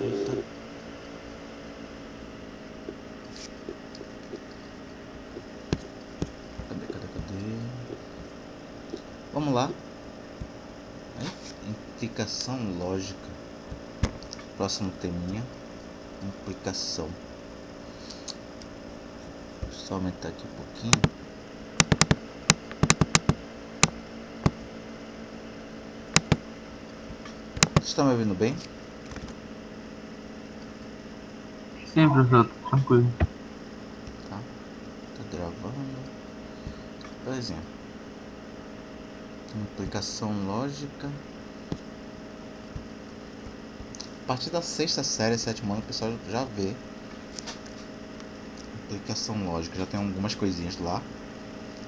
Cadê? Vamos lá. Implicação lógica. Próximo teminha. Implicação. Deixa eu só aumentar aqui um pouquinho. Vocês estão me ouvindo bem? Sim, professor, tranquilo. Tá. Tô gravando. Por exemplo. Implicação lógica. A partir da sexta série, sétimo ano, o pessoal já vê implicação lógica. Já tem algumas coisinhas lá.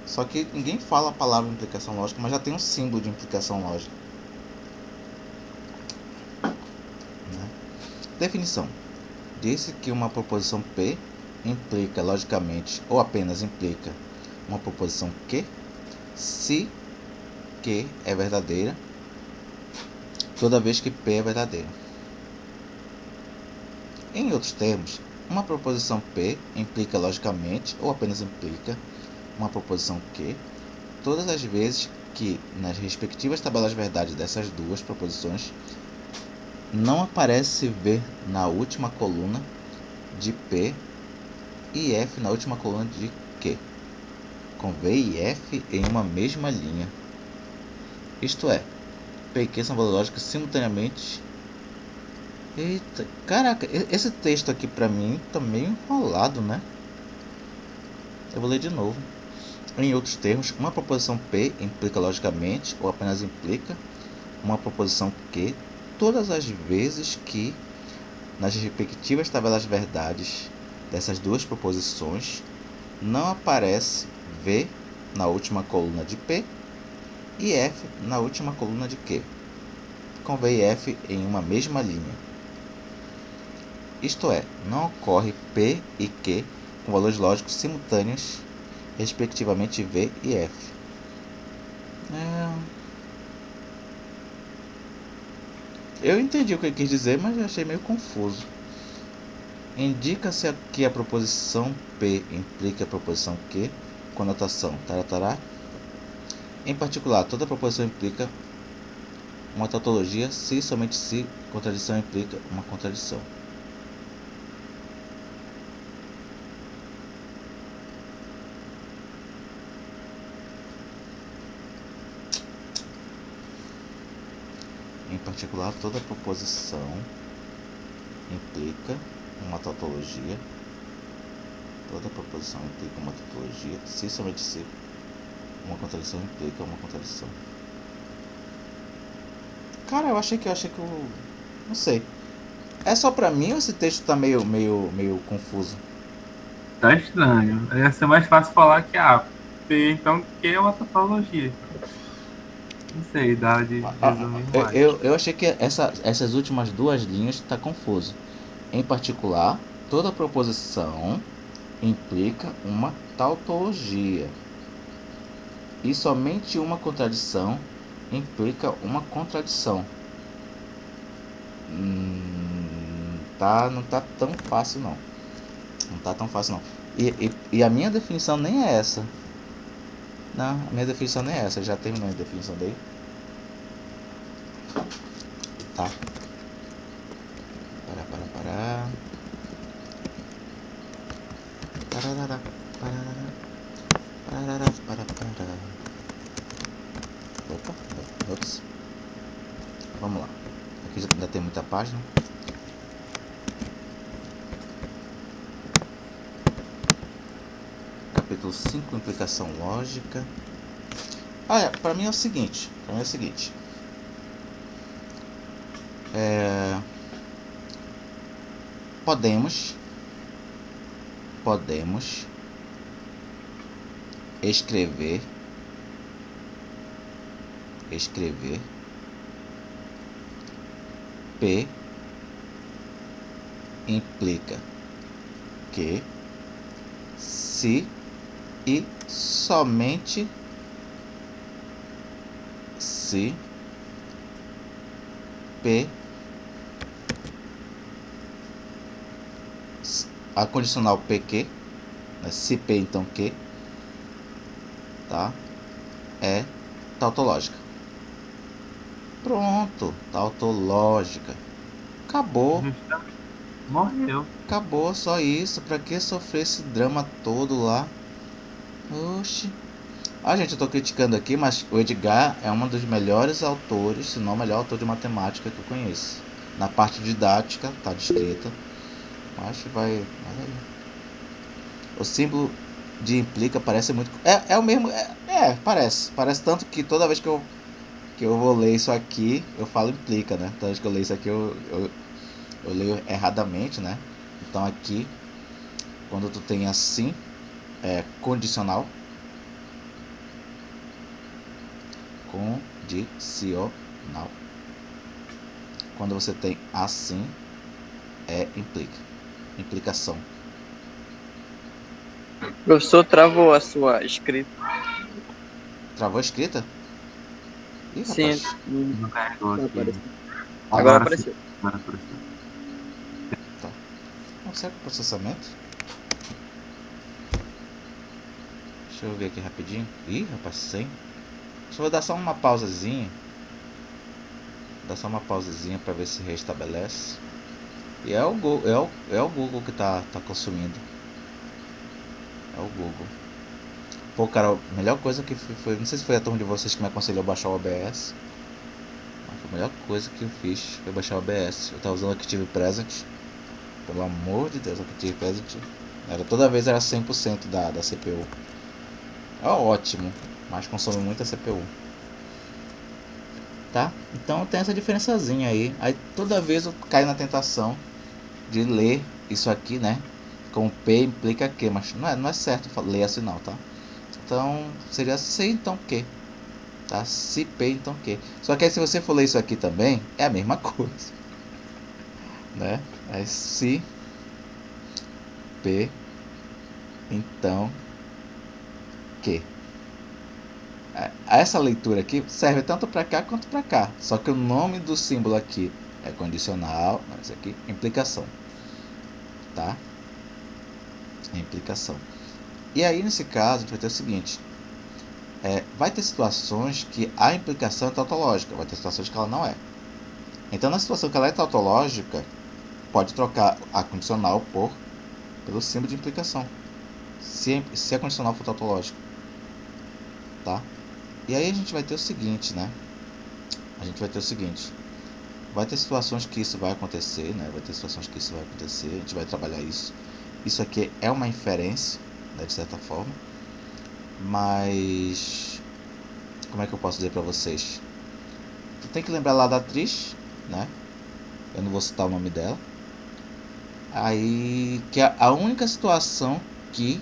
Só que ninguém fala a palavra implicação lógica, mas já tem um símbolo de implicação lógica. Né? Definição. Disse que uma proposição P implica logicamente ou apenas implica uma proposição Q se Q é verdadeira toda vez que P é verdadeira. Em outros termos, uma proposição P implica logicamente ou apenas implica uma proposição Q todas as vezes que nas respectivas tabelas verdade dessas duas proposições não aparece V na última coluna de P e F na última coluna de Q, com V e F em uma mesma linha. Isto é, P e Q são valores lógicos simultaneamente. Eita, caraca, esse texto aqui pra mim tá meio enrolado, né? Eu vou ler de novo. Em outros termos, uma proposição P implica logicamente ou apenas implica uma proposição Q todas as vezes que nas respectivas tabelas verdades dessas duas proposições não aparece V na última coluna de P e F na última coluna de Q, com V e F em uma mesma linha. Isto é, não ocorre P e Q com valores lógicos simultâneos, respectivamente V e F. Eu entendi o que ele quis dizer, mas eu achei meio confuso. Indica-se que a proposição P implica a proposição Q com notação taratará. Em particular, toda proposição implica uma tautologia se somente se contradição implica uma contradição. Em particular, toda proposição implica uma tautologia. Toda proposição implica uma tautologia se somente se uma contradição implica uma contradição. Cara, eu achei que eu não sei. É só pra mim ou esse texto tá meio confuso? Tá estranho. Ia ser mais fácil falar que P, então, que é uma tautologia. Não sei, dá de resumir mais. Eu achei que essas últimas duas linhas tá confuso. Em particular, toda proposição implica uma tautologia. E somente uma contradição implica uma contradição. Não tá tão fácil não. Não tá tão fácil não. E a minha definição nem é essa. Não, a minha definição nem é essa. Eu já terminei a definição dele. Tá. Parará. Parará. Opa, ops. Vamos lá. Aqui ainda tem muita página. Capítulo 5, implicação lógica. Pra mim é o seguinte. Podemos escrever P implica Q se e somente se P a condicional PQ, né? Se P então Q, tá? É tautológica. Pronto, tautológica. Acabou. Justamente. Morreu. Acabou, só isso. Pra que sofrer esse drama todo lá? Oxi. Ah, gente, eu tô criticando aqui, mas o Edgar é um dos melhores autores, se não o melhor autor de matemática que eu conheço. Na parte didática, tá descrita. Acho que vai. Olha aí. O símbolo de implica parece muito. É o mesmo. Parece. Parece tanto que toda vez que eu vou ler isso aqui, eu falo implica, né? Toda vez que eu leio isso aqui, eu leio erradamente, né? Então aqui, quando tu tem assim, é condicional. Condicional. Quando você tem assim, é implica. Implicação. O professor travou a sua escrita. Travou a escrita? Ih, Sim, rapaz. Não carregou não aqui. apareceu. Agora Sim. apareceu. Agora apareceu. Tá. Não, será que é processamento? Deixa eu ver aqui rapidinho. Ih, rapaz, 100. Deixa eu dar só uma pausazinha. Dá só uma pausazinha pra ver se restabelece. E é o Google que tá consumindo. É o Google. Pô, cara, a melhor coisa que foi. Não sei se foi a turma de vocês que me aconselhou a baixar o OBS. Mas foi a melhor coisa que eu fiz foi baixar o OBS. Eu tava usando o Active Present. Pelo amor de Deus, o Active Present. Toda vez era 100% da CPU. É ótimo, mas consome muita CPU. Tá? Então tem essa diferençazinha aí. Aí toda vez eu caio na tentação de ler isso aqui, né? Com P implica Q, mas não é certo ler assim não, tá? Então seria se então Q, tá? Se P então Q. Só que aí se você for ler isso aqui também, é a mesma coisa, né? É se P então Q. Essa leitura aqui serve tanto para cá quanto para cá. Só que o nome do símbolo aqui é condicional, mas aqui implicação, tá? Implicação. E aí nesse caso a gente vai ter o seguinte: vai ter situações que a implicação é tautológica, vai ter situações que ela não é. Então na situação que ela é tautológica, pode trocar a condicional pelo símbolo de implicação, se a condicional for tautológica, tá? E aí a gente vai ter o seguinte, né? Vai ter situações que isso vai acontecer, né? Vai ter situações que isso vai acontecer, a gente vai trabalhar isso. Isso aqui é uma inferência, né, de certa forma. Mas como é que eu posso dizer para vocês? Tu tem que lembrar lá da atriz, né? Eu não vou citar o nome dela. Aí que a única situação que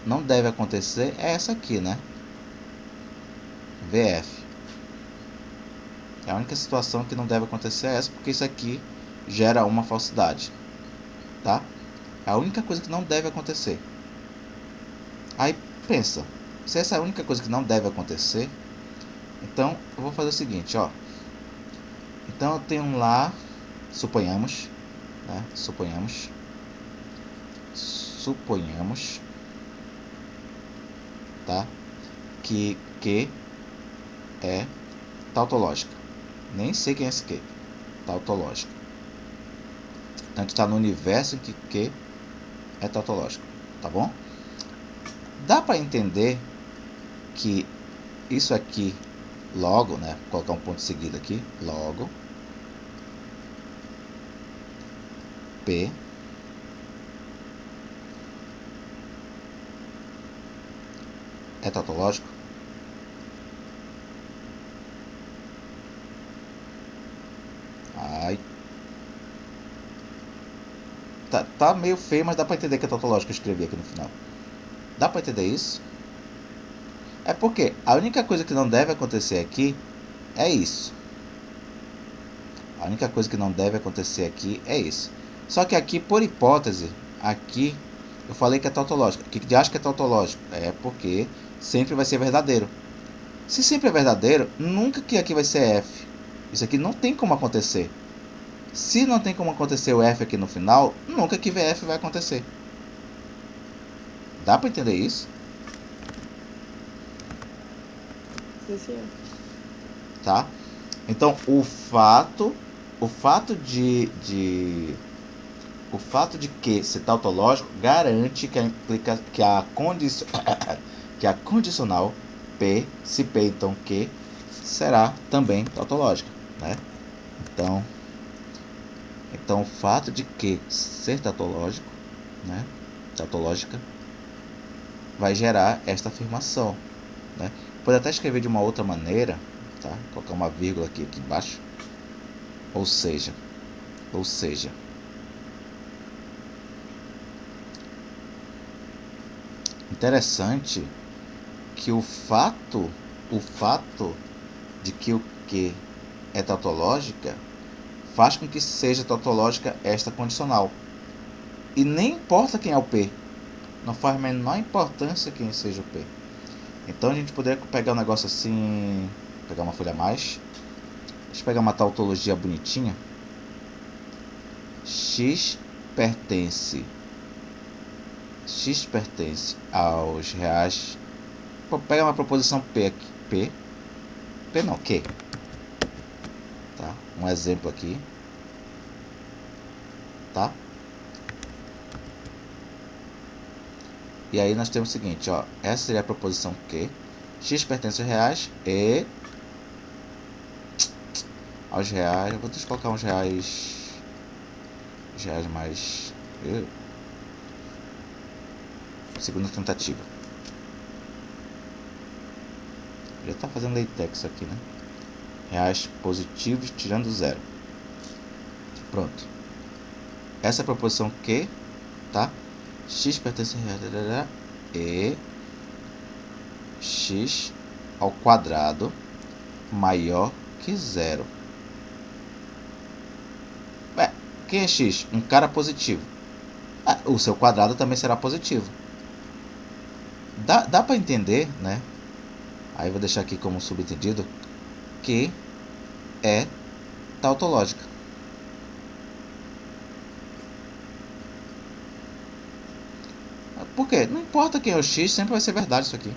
não deve acontecer é essa aqui, né? VF. A única situação que não deve acontecer é essa, porque isso aqui gera uma falsidade, tá? É a única coisa que não deve acontecer. Aí pensa, se essa é a única coisa que não deve acontecer, então eu vou fazer o seguinte, ó. Então eu tenho lá, suponhamos, né? Suponhamos, tá? Que Q é tautológica. Nem sei quem é esse Q. Tautológica. Então a gente está no universo em que Q é tautológico, tá bom? Dá para entender que isso aqui, logo, né? Vou colocar um ponto seguido aqui, logo P é tautológico? Ai. Tá meio feio, mas dá pra entender que é tautológico que eu escrevi aqui no final. Dá pra entender isso? É porque a única coisa que não deve acontecer aqui é isso. A única coisa que não deve acontecer aqui é isso. Só que aqui, por hipótese, aqui eu falei que é tautológico. O que acha que é tautológico? É porque sempre vai ser verdadeiro. Se sempre é verdadeiro, nunca que aqui vai ser F. Isso aqui não tem como acontecer. Se não tem como acontecer o F aqui no final, nunca que VF vai acontecer. Dá para entender isso? Sim, senhor. Tá? Então, o fato de que ser tautológico garante que a condicional P, se P então Q, será também tautológica, né? Então o fato de que ser tautológico, né, tautológica, vai gerar esta afirmação, né? Pode até escrever de uma outra maneira, tá? Colocar uma vírgula aqui embaixo. Ou seja, interessante que o fato de que o que é tautológica faz com que seja tautológica esta condicional. E nem importa quem é o P. Não faz a menor importância quem seja o P. Então a gente poderia pegar um negócio assim, pegar uma folha a mais. Deixa eu pegar uma tautologia bonitinha. X pertence aos reais. Vou pegar uma proposição P aqui. P não, Q. Tá? Um exemplo aqui. Tá? E aí nós temos o seguinte, ó. Essa seria a proposição Q. X pertence aos reais e aos reais. Eu vou ter que colocar uns reais. Os reais mais. Segunda tentativa. Já tá fazendo latex aqui, né? Reais positivos tirando zero. Pronto. Essa é a proposição Q, tá? X pertence a reais e x ao quadrado maior que zero. Quem é x? Um cara positivo. O seu quadrado também será positivo. Dá para entender, né? Aí eu vou deixar aqui como subentendido que é tautológica. Por quê? Não importa quem é o x, sempre vai ser verdade isso aqui.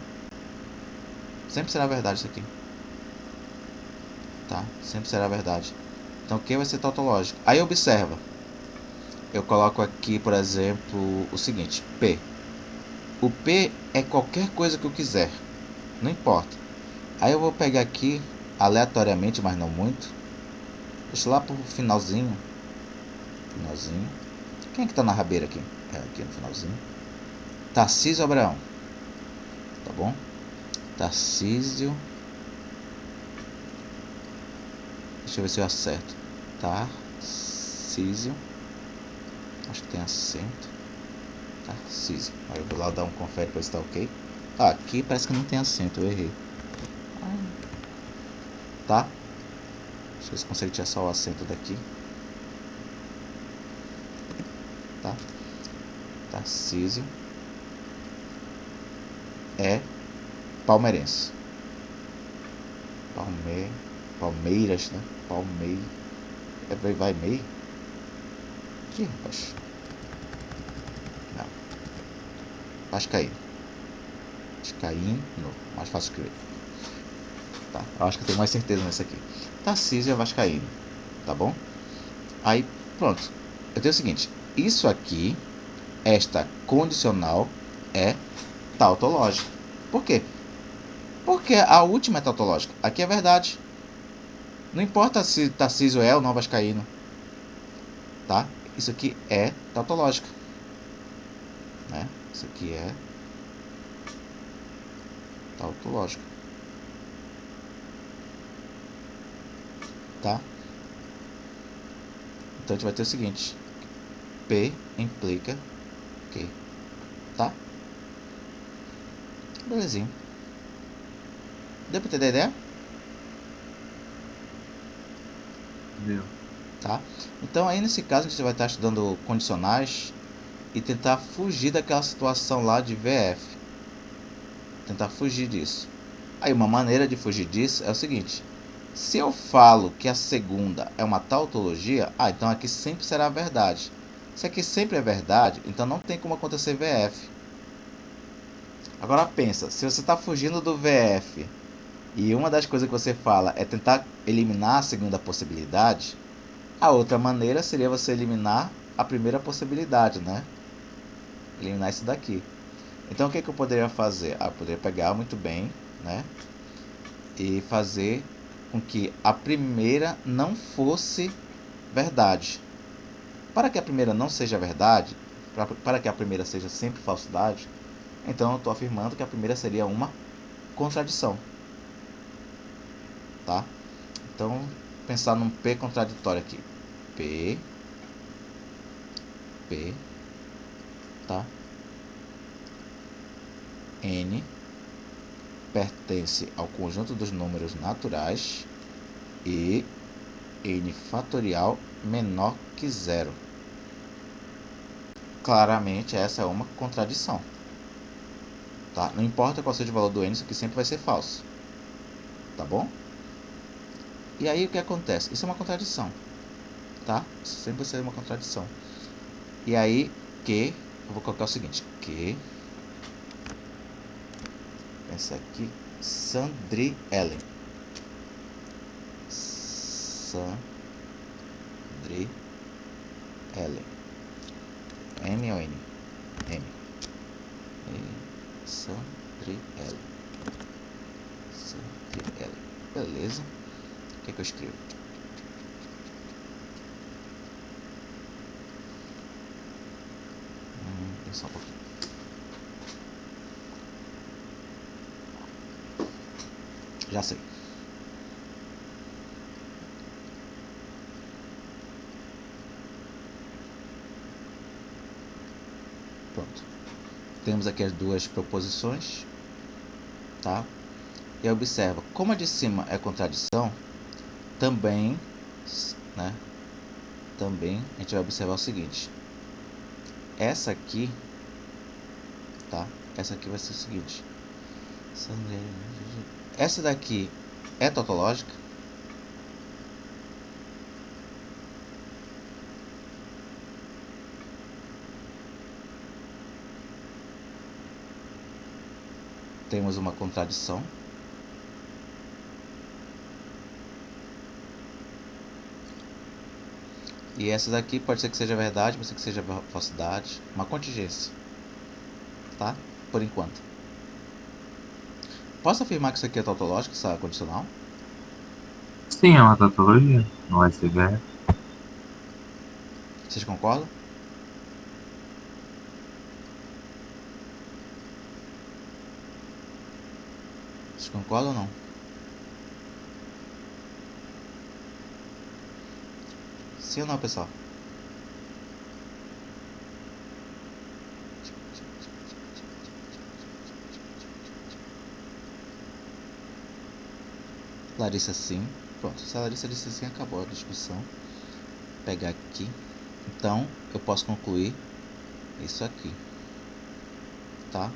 Sempre será verdade isso aqui. Tá? Sempre será verdade. Então Q vai ser tautológico. Aí observa. Eu coloco aqui, por exemplo, o seguinte. P. O P é qualquer coisa que eu quiser. Não importa. Aí eu vou pegar aqui, aleatoriamente, mas não muito. Deixa lá pro finalzinho. Quem é que tá na rabeira aqui? É aqui no finalzinho. Tarcísio Abraão. Tá bom? Tarcísio. Deixa eu ver se eu acerto. Tarcísio. Acho que tem acento. Tarcísio. Aí eu vou lá dar um confere para ver se tá ok. Aqui parece que não tem acento, eu errei. Tá? Deixa eu ver se consegue tirar só o acento daqui. Tá? Tarcísio é palmeirense. Palmeiras, né? Vai meio? Ih, rapaz. Não. Vascaíno. Mais fácil escrever. Tá, eu acho que eu tenho mais certeza nessa aqui. Tarcísio é vascaíno. Tá bom? Aí, pronto. Eu tenho o seguinte. Isso aqui, esta condicional, é tautológica. Por quê? Porque a última é tautológica. Aqui é verdade. Não importa se Tarcísio é ou não vascaíno. Tá? Isso aqui é tautológica. Né? Isso aqui é tautológico. Tá? Então a gente vai ter o seguinte. P implica Q. Tá? Belezinho. Deu pra entender a ideia? Deu. Tá? Então aí nesse caso a gente vai estar estudando condicionais e tentar fugir daquela situação lá de VF. Tentar fugir disso. Aí uma maneira de fugir disso é o seguinte. Se eu falo que a segunda é uma tautologia, então aqui sempre será verdade. Se aqui sempre é verdade, então não tem como acontecer VF. Agora pensa, se você está fugindo do VF e uma das coisas que você fala é tentar eliminar a segunda possibilidade, a outra maneira seria você eliminar a primeira possibilidade, né? Eliminar isso daqui. Então o que eu poderia fazer? Eu poderia pegar muito bem, né? E fazer com que a primeira não fosse verdade. Para que a primeira não seja verdade, para que a primeira seja sempre falsidade, então eu estou afirmando que a primeira seria uma contradição. Tá? Então, pensar num P contraditório aqui. P, tá? N pertence ao conjunto dos números naturais e N fatorial menor que zero. Claramente essa é uma contradição. Tá? Não importa qual seja o valor do N, isso aqui sempre vai ser falso. Tá bom? E aí o que acontece? Isso é uma contradição. Tá? Isso sempre vai ser uma contradição. E aí que eu vou colocar o seguinte, que pensa aqui, Sandrielen. M ou N? M. Sandrielen. Beleza. O que eu escrevo? Só um pouquinho. Já sei. Pronto. Temos aqui as duas proposições, tá? E observa, como a de cima é contradição, também, né? Também a gente vai observar o seguinte. Essa aqui, tá? Essa aqui vai ser o seguinte. Essa daqui é tautológica. Temos uma contradição. E essa daqui pode ser que seja verdade, pode ser que seja falsidade. Uma contingência. Tá? Por enquanto. Posso afirmar que isso aqui é tautológico, essa condicional? Sim, é uma tautologia. Não vai ser VF. Vocês concordam? Vocês concordam ou não? Sim ou não, pessoal? Larissa sim. Pronto, se a Larissa disse sim, acabou a discussão. Vou pegar aqui. Então, eu posso concluir isso aqui. Tá?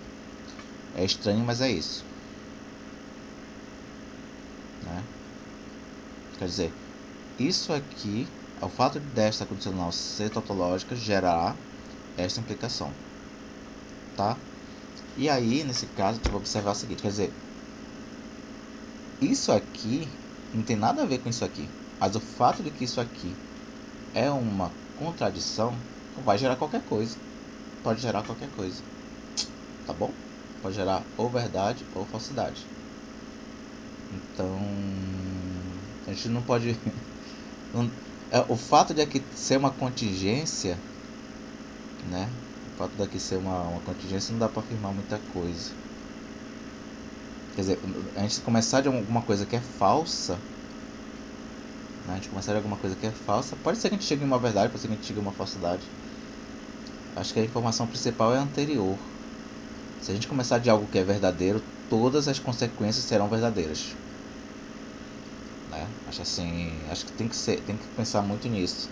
É estranho, mas é isso. Né? Quer dizer, isso aqui, o fato desta condicional ser tautológica, gerará esta implicação. Tá? E aí, nesse caso, a gente vai observar o seguinte, quer dizer, isso aqui não tem nada a ver com isso aqui, mas o fato de que isso aqui é uma contradição vai gerar qualquer coisa. Pode gerar qualquer coisa. Tá bom? Pode gerar ou verdade ou falsidade. Então, a gente não pode... o fato de aqui ser uma contingência, né? O fato daqui ser uma contingência não dá para afirmar muita coisa. Quer dizer, a gente começar de alguma coisa que é falsa, né? A gente começar de alguma coisa que é falsa, pode ser que a gente chegue em uma verdade, pode ser que a gente chegue em uma falsidade. Acho que a informação principal é a anterior. Se a gente começar de algo que é verdadeiro, todas as consequências serão verdadeiras. Né? Acho que tem que pensar muito nisso.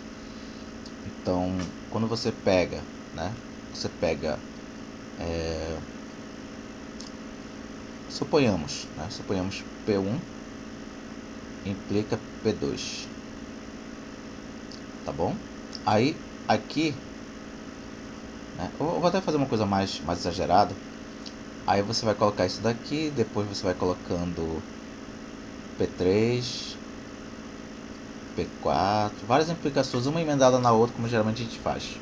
Então, quando você pega, né? Você pega, suponhamos P1 implica P2. Tá bom? Aí, aqui, né, eu vou até fazer uma coisa mais exagerada. Aí você vai colocar isso daqui, depois você vai colocando P3, P4, várias implicações, uma emendada na outra, como geralmente a gente faz.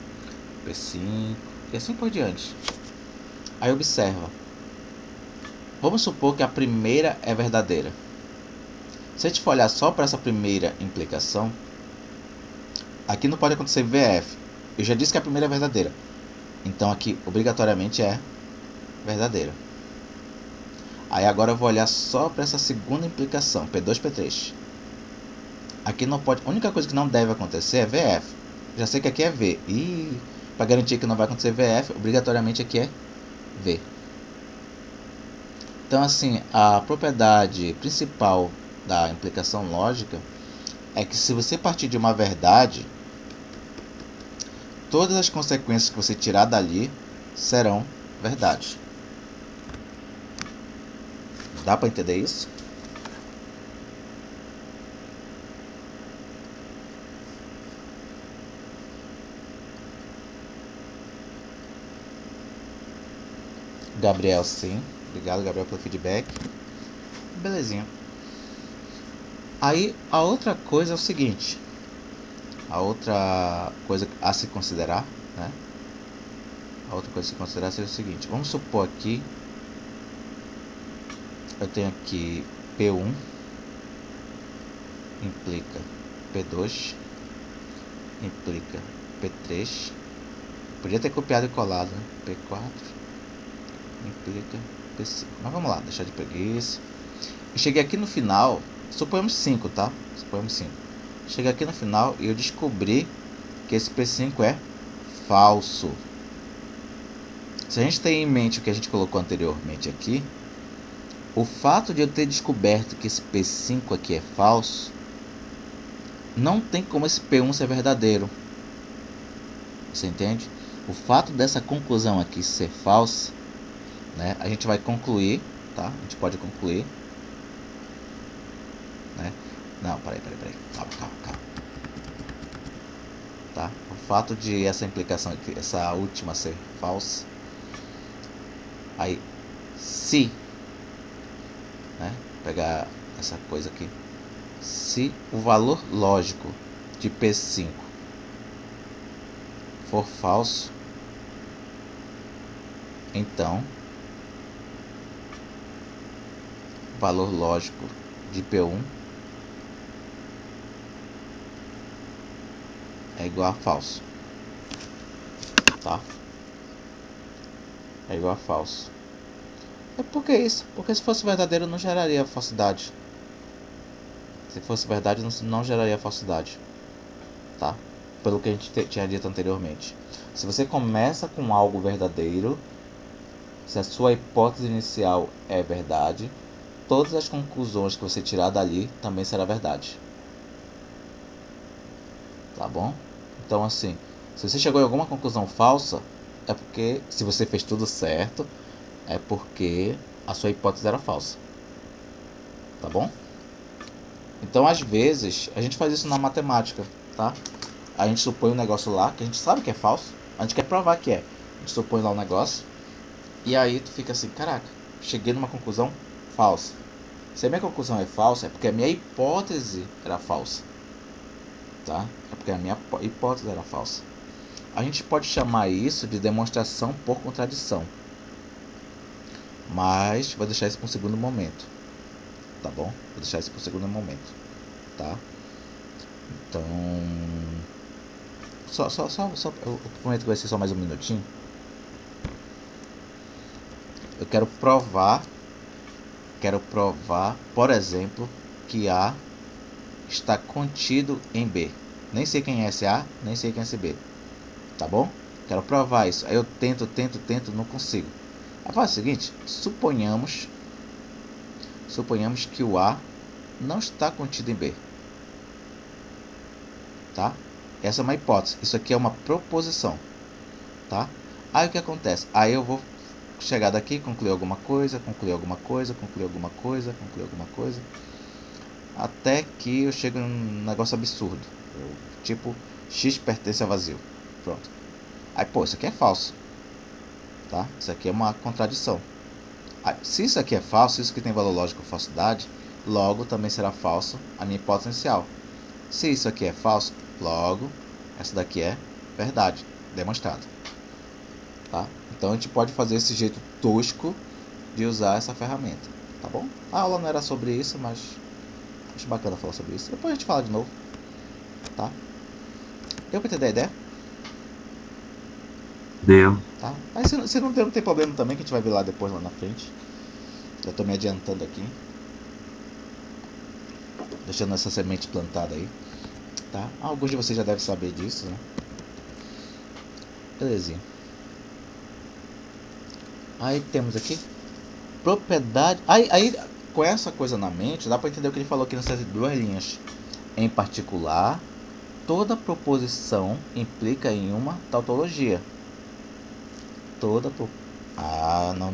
P5 e assim por diante. Aí observa. Vamos supor que a primeira é verdadeira. Se a gente for olhar só para essa primeira implicação, aqui não pode acontecer VF. Eu já disse que a primeira é verdadeira. Então aqui obrigatoriamente é verdadeira. Aí agora eu vou olhar só para essa segunda implicação, P2, P3. Aqui não pode, a única coisa que não deve acontecer é VF. Já sei que aqui é V. E para garantir que não vai acontecer VF, obrigatoriamente aqui é V. Então assim, a propriedade principal da implicação lógica é que se você partir de uma verdade, todas as consequências que você tirar dali serão verdade. Dá para entender isso? Gabriel, sim. Obrigado, Gabriel, pelo feedback. Belezinha. Aí, a outra coisa é o seguinte. A outra coisa a se considerar, né? A outra coisa a se considerar seria o seguinte. Vamos supor aqui. Eu tenho aqui P1 implica P2 implica P3. Podia ter copiado e colado, né? P4 implica P5. Mas vamos lá, deixar de preguiça. Eu cheguei aqui no final, suponhamos 5, tá? Suponhamos 5. Cheguei aqui no final e eu descobri que esse P5 é falso. Se a gente tem em mente o que a gente colocou anteriormente aqui, o fato de eu ter descoberto que esse P5 aqui é falso, não tem como esse P1 ser verdadeiro. Você entende? O fato dessa conclusão aqui ser falsa, né? A gente vai concluir, tá? A gente pode concluir, né? Não, peraí. Calma. Tá? O fato de essa implicação aqui, essa última ser falsa, aí, se, né? Pegar essa coisa aqui, se o valor lógico de P5 for falso, então o valor lógico de P1 é igual a falso, tá? É igual a falso. É por que isso? Porque se fosse verdadeiro não geraria falsidade. Se fosse verdade não geraria falsidade, tá? Pelo que a gente tinha dito anteriormente. Se você começa com algo verdadeiro, se a sua hipótese inicial é verdade, todas as conclusões que você tirar dali também será verdade. Tá bom? Então assim, se você chegou em alguma conclusão falsa, é porque, se você fez tudo certo, é porque a sua hipótese era falsa. Tá bom? Então às vezes, a gente faz isso na matemática, tá? A gente supõe um negócio lá, que a gente sabe que é falso, a gente quer provar que é. A gente supõe lá um negócio, e aí tu fica assim, caraca, cheguei numa conclusão falsa. Se a minha conclusão é falsa, é porque a minha hipótese era falsa. Tá? É porque a minha hipótese era falsa. A gente pode chamar isso de demonstração por contradição. Mas vou deixar isso para um segundo momento. Tá bom? Vou deixar isso para um segundo momento. Tá? Então... eu prometo que vai ser só mais um minutinho. Eu quero provar, por exemplo, que A está contido em B. Nem sei quem é esse A, nem sei quem é esse B. Tá bom? Quero provar isso. Aí eu tento, não consigo. Aí faz o seguinte, suponhamos que o A não está contido em B. Tá? Essa é uma hipótese. Isso aqui é uma proposição. Tá? Aí o que acontece? Aí eu vou chegar daqui, concluir alguma coisa. até que eu chego num negócio absurdo. Tipo, x pertence a vazio. Pronto. Aí, pô, isso aqui é falso. Tá? Isso aqui é uma contradição. Aí, se isso aqui é falso, isso que tem valor lógico ou falsidade, logo também será falso a minha hipótese inicial. Se isso aqui é falso, logo essa daqui é verdade, demonstrado. Tá? Então a gente pode fazer esse jeito tosco de usar essa ferramenta. Tá bom? A aula não era sobre isso, mas acho bacana falar sobre isso. Depois a gente fala de novo. Tá? Deu pra entender a ideia? Deu. Tá? Aí se não deu, não tem problema também, que a gente vai ver lá depois, lá na frente. Já tô me adiantando aqui. Deixando essa semente plantada aí. Tá? Alguns de vocês já devem saber disso, né? Belezinha. Aí temos aqui propriedade. Aí com essa coisa na mente, dá para entender o que ele falou aqui nessas duas linhas. Em particular, toda proposição implica em uma tautologia. Não.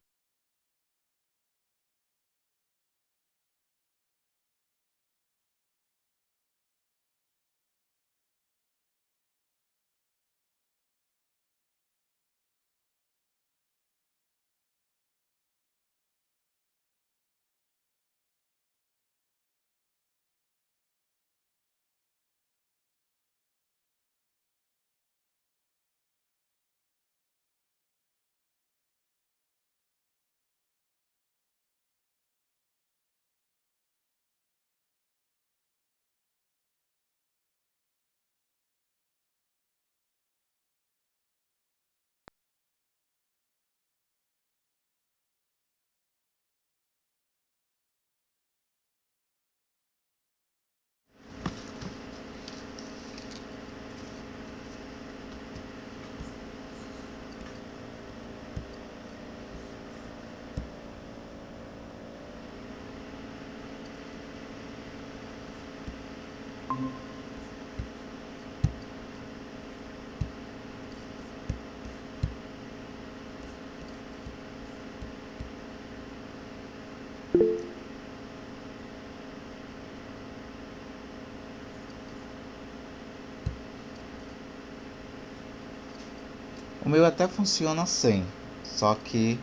O meu até funciona sem, só que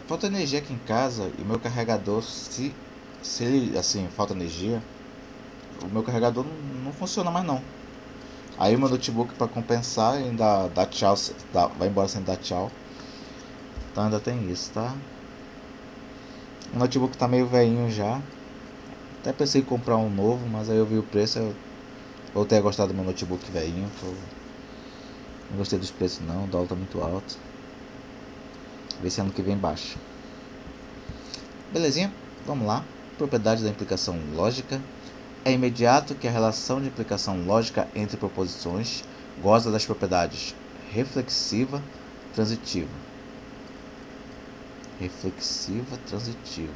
falta energia aqui em casa e o meu carregador, se ele assim falta energia, o meu carregador não funciona mais não. Aí o meu notebook, para compensar, ainda dá tchau, vai embora sem dar tchau. Então ainda tem isso, tá? O notebook tá meio velhinho já. Até pensei em comprar um novo, mas aí eu vi o preço, eu voltei a gostar do meu notebook velhinho. Não gostei dos preços não, o dólar tá muito alto. Vê se ano que vem baixa. Belezinha? Vamos lá. Propriedade da implicação lógica. É imediato que a relação de implicação lógica entre proposições goza das propriedades reflexiva, transitiva. Reflexiva, transitiva.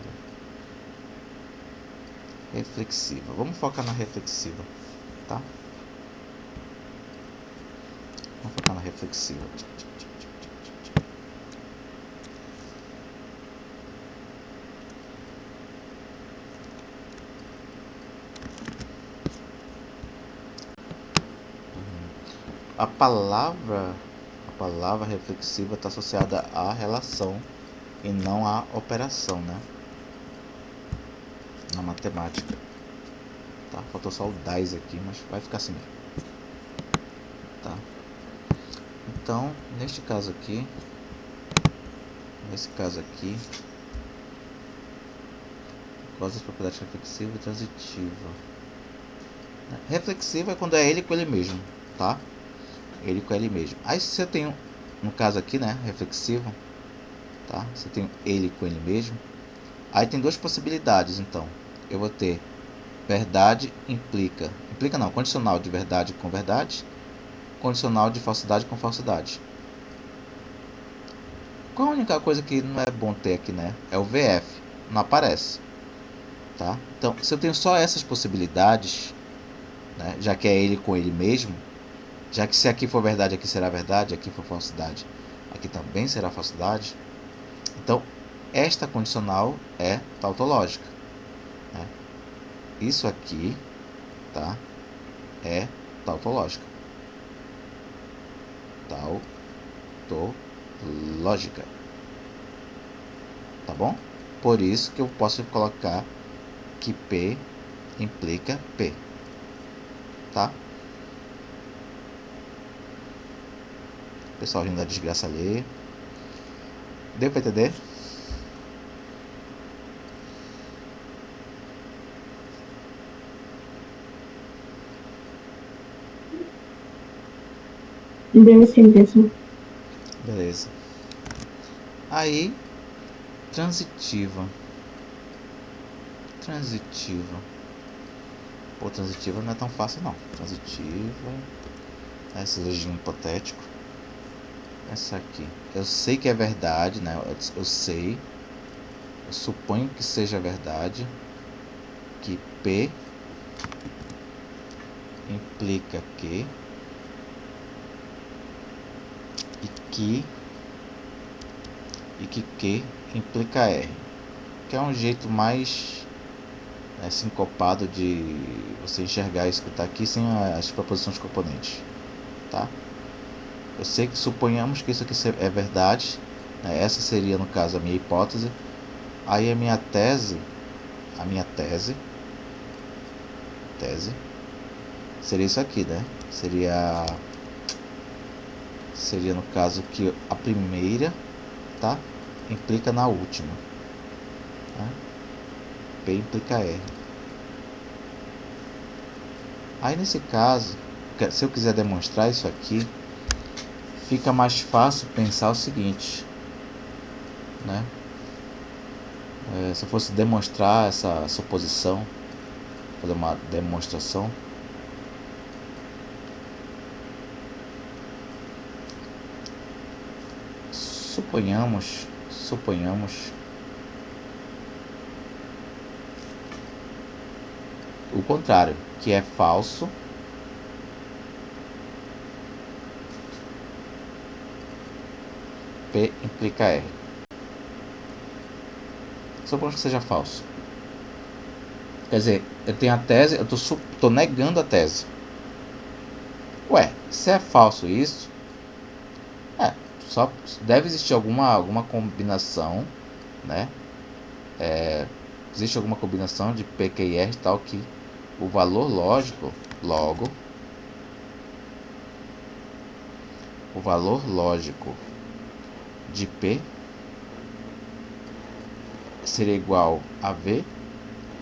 Reflexiva. Vamos focar na reflexiva, tá? Vamos focar na reflexiva. A palavra reflexiva está associada à relação e não à operação, né? Na matemática. Tá? Faltou só o DAIS aqui, mas vai ficar assim mesmo. Tá? Então, nesse caso aqui, gosta das propriedades reflexiva e transitiva. Reflexiva é quando é ele com ele mesmo, tá? Ele com ele mesmo. Aí se eu tenho, no caso aqui, né, reflexivo, tá? Se eu tenho ele com ele mesmo, aí tem duas possibilidades, então. Eu vou ter verdade implica não, condicional de verdade com verdade, condicional de falsidade com falsidade. Qual a única coisa que não é bom ter aqui, né? É o VF, não aparece, tá? Então, se eu tenho só essas possibilidades, né, já que é ele com ele mesmo, já que se aqui for verdade, aqui será verdade, aqui for falsidade, aqui também será falsidade, então esta condicional é tautológica, né? isso aqui, tá, é tautológica. Tautológica. Tá bom? Por isso que eu posso colocar que P implica P. Tá? Pessoal rindo da desgraça alheia. Deu pra entender? Deu sim mesmo. Beleza. Aí, transitiva. Pô, transitiva não é tão fácil não. Transitiva. Esse legítimo hipotético. Essa aqui. Eu sei que é verdade, né? Eu sei. Eu suponho que seja verdade. Que P implica Q. E que Q implica R. Que é um jeito mais sincopado de você enxergar isso que está aqui sem as proposições componentes. Tá? Eu sei que suponhamos que isso aqui é verdade, né? Essa seria no caso a minha hipótese. Aí a minha tese seria isso aqui, né? Seria no caso que a primeira, tá, implica na última, né? P implica R. Aí nesse caso, se eu quiser demonstrar isso aqui, fica mais fácil pensar o seguinte, né? Se eu fosse demonstrar essa suposição, fazer uma demonstração, suponhamos o contrário, que é falso P implica R. Suponhamos que seja falso. Quer dizer, eu tenho a tese, eu tô negando a tese. Ué, se é falso isso, só deve existir alguma combinação, né? Existe alguma combinação de P, Q e R tal que o valor lógico, logo, o valor lógico de P seria igual a V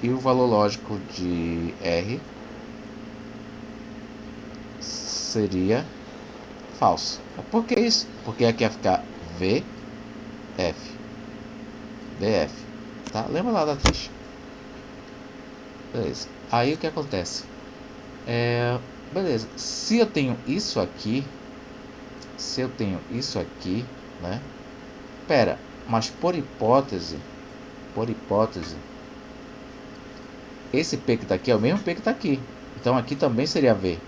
e o valor lógico de R seria falso. Por que isso? Porque aqui ia ficar VF. Tá? Lembra lá da ficha. Beleza. Aí o que acontece? Beleza. Se eu tenho isso aqui, né? Pera, mas por hipótese, esse P que tá aqui é o mesmo P que tá aqui. Então aqui também seria V.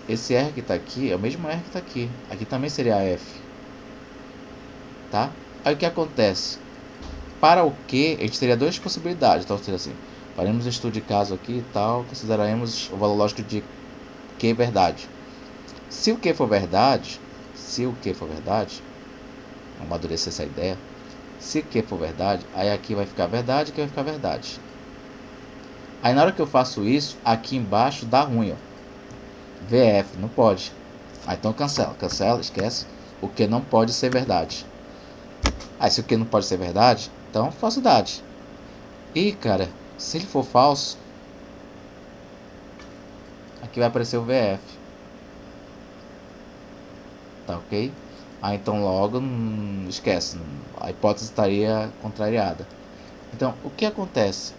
Esse R que tá aqui é o mesmo R que tá aqui. Aqui também seria F. Tá? Aí o que acontece? Para o Q, a gente teria duas possibilidades. Então seria assim: faremos um estudo de caso aqui e tal, consideraremos o valor lógico de Q verdade. Se o Q for verdade, vamos amadurecer essa ideia. Se o Q for verdade, aí aqui vai ficar verdade, aqui vai ficar verdade. Aí na hora que eu faço isso, aqui embaixo dá ruim, ó. VF, não pode. Aí então cancela, esquece. O que não pode ser verdade. Aí se o que não pode ser verdade, então falsidade. E cara, se ele for falso, aqui vai aparecer o VF. Tá ok? Aí então logo, esquece, a hipótese estaria contrariada. Então o que acontece?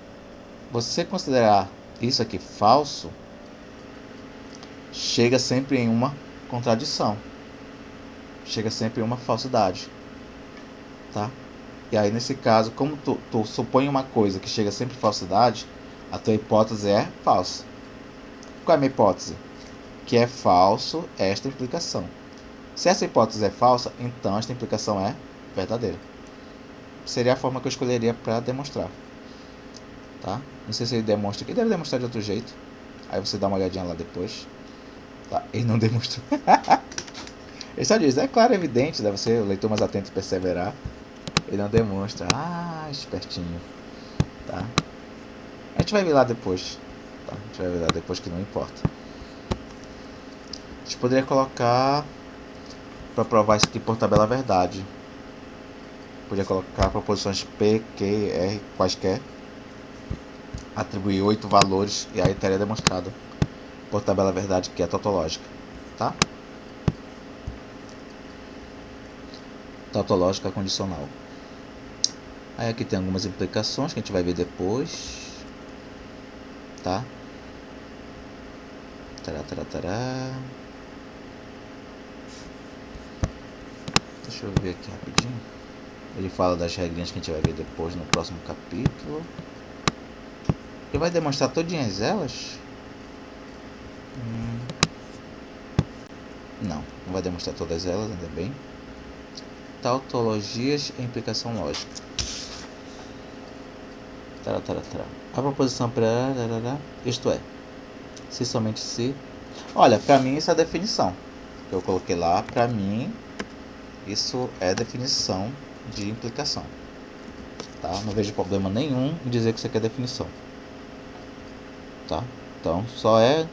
Você considerar isso aqui falso, chega sempre em uma contradição, chega sempre em uma falsidade, tá? E aí nesse caso, como tu supõe uma coisa que chega sempre em falsidade, a tua hipótese é falsa. Qual é a minha hipótese? Que é falso esta implicação. Se essa hipótese é falsa, então esta implicação é verdadeira. Seria a forma que eu escolheria para demonstrar, tá? Não sei se ele demonstra aqui. Ele deve demonstrar de outro jeito. Aí você dá uma olhadinha lá depois. Tá, ele não demonstrou. Ele só diz, é claro, é evidente, deve ser o leitor mais atento e perseverar. Ele não demonstra. Ah, espertinho. Tá? A gente vai ver lá depois. Tá? A gente vai ver lá depois, que não importa. A gente poderia colocar, para provar isso aqui por tabela verdade, podia colocar proposições P, Q, R, quaisquer, atribuir 8 valores e aí teria demonstrado por tabela verdade que é tautológica, tá? Tautológica condicional. Aí aqui tem algumas implicações que a gente vai ver depois, tá? Tará. Deixa eu ver aqui rapidinho. Ele fala das regrinhas que a gente vai ver depois no próximo capítulo. Ele vai demonstrar todinhas elas? Não vai demonstrar todas elas, ainda bem. Tautologias e implicação lógica. A proposição isto é, se somente se. Olha, pra mim isso é a definição que eu coloquei lá. Pra mim isso é definição de implicação, tá? Não vejo problema nenhum em dizer que isso aqui é definição, tá? Então só é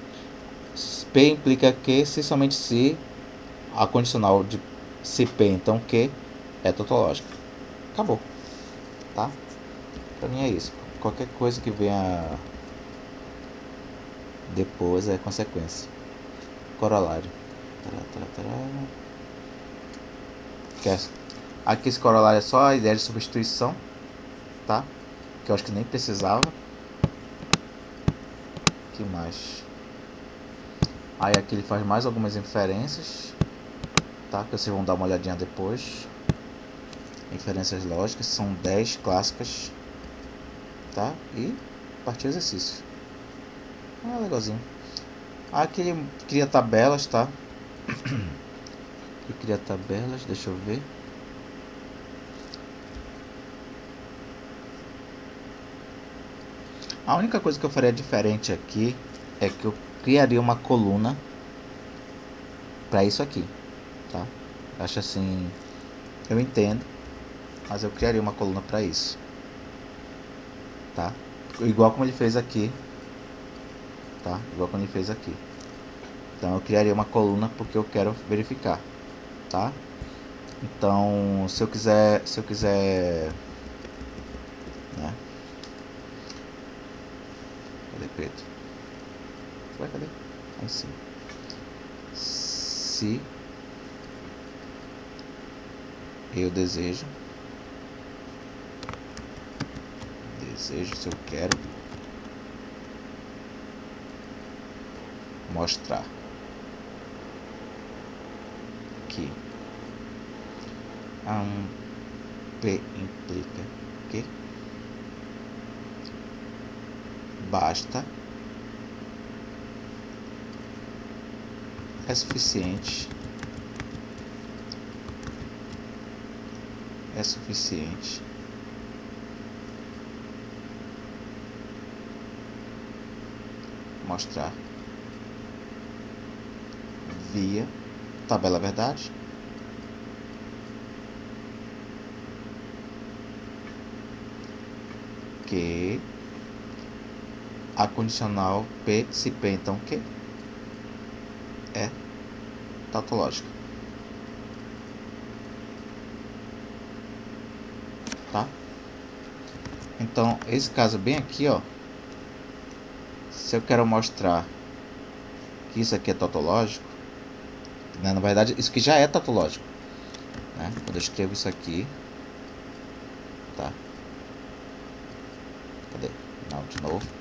P implica que se somente se a condicional de se P então que é tautológica. Acabou, tá? Pra mim é isso. Qualquer coisa que venha depois é consequência. Corolário. Aqui esse corolário é só a ideia de substituição, tá? Que eu acho que nem precisava. Que mais? Aí aqui ele faz mais algumas inferências, tá? Que vocês vão dar uma olhadinha depois. Inferências lógicas, são 10 clássicas, tá? E partir o exercício. Legalzinho. Aqui ele cria tabelas, tá? Ele cria tabelas, deixa eu ver. A única coisa que eu faria diferente aqui é que eu criaria uma coluna para isso aqui, tá? Acho assim, eu entendo, mas eu criaria uma coluna para isso, tá? Igual como ele fez aqui, tá? Igual como ele fez aqui. Então eu criaria uma coluna porque eu quero verificar, tá? Então se eu quiser, né? Cadê preto? Cadê? Aí sim. Se eu desejo, se eu quero mostrar que P implica que basta, é suficiente, mostrar via tabela verdade que a condicional P, se P então que é tautológica, tá? Então esse caso bem aqui, ó, se eu quero mostrar que isso aqui é tautológico, né? Na verdade isso aqui já é tautológico, né? Quando eu escrevo isso aqui, tá? Cadê? Não, de novo.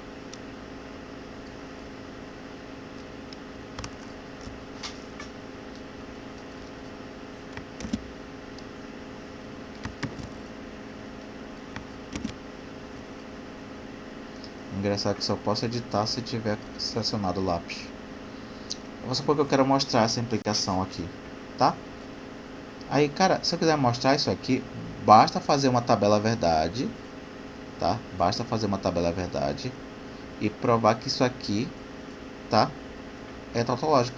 Engraçado que só posso editar se tiver selecionado o lápis. Vamos supor que eu quero mostrar essa implicação aqui, tá? Aí, cara, se eu quiser mostrar isso aqui, basta fazer uma tabela verdade, tá? Basta fazer uma tabela verdade e provar que isso aqui, tá? É tautológico.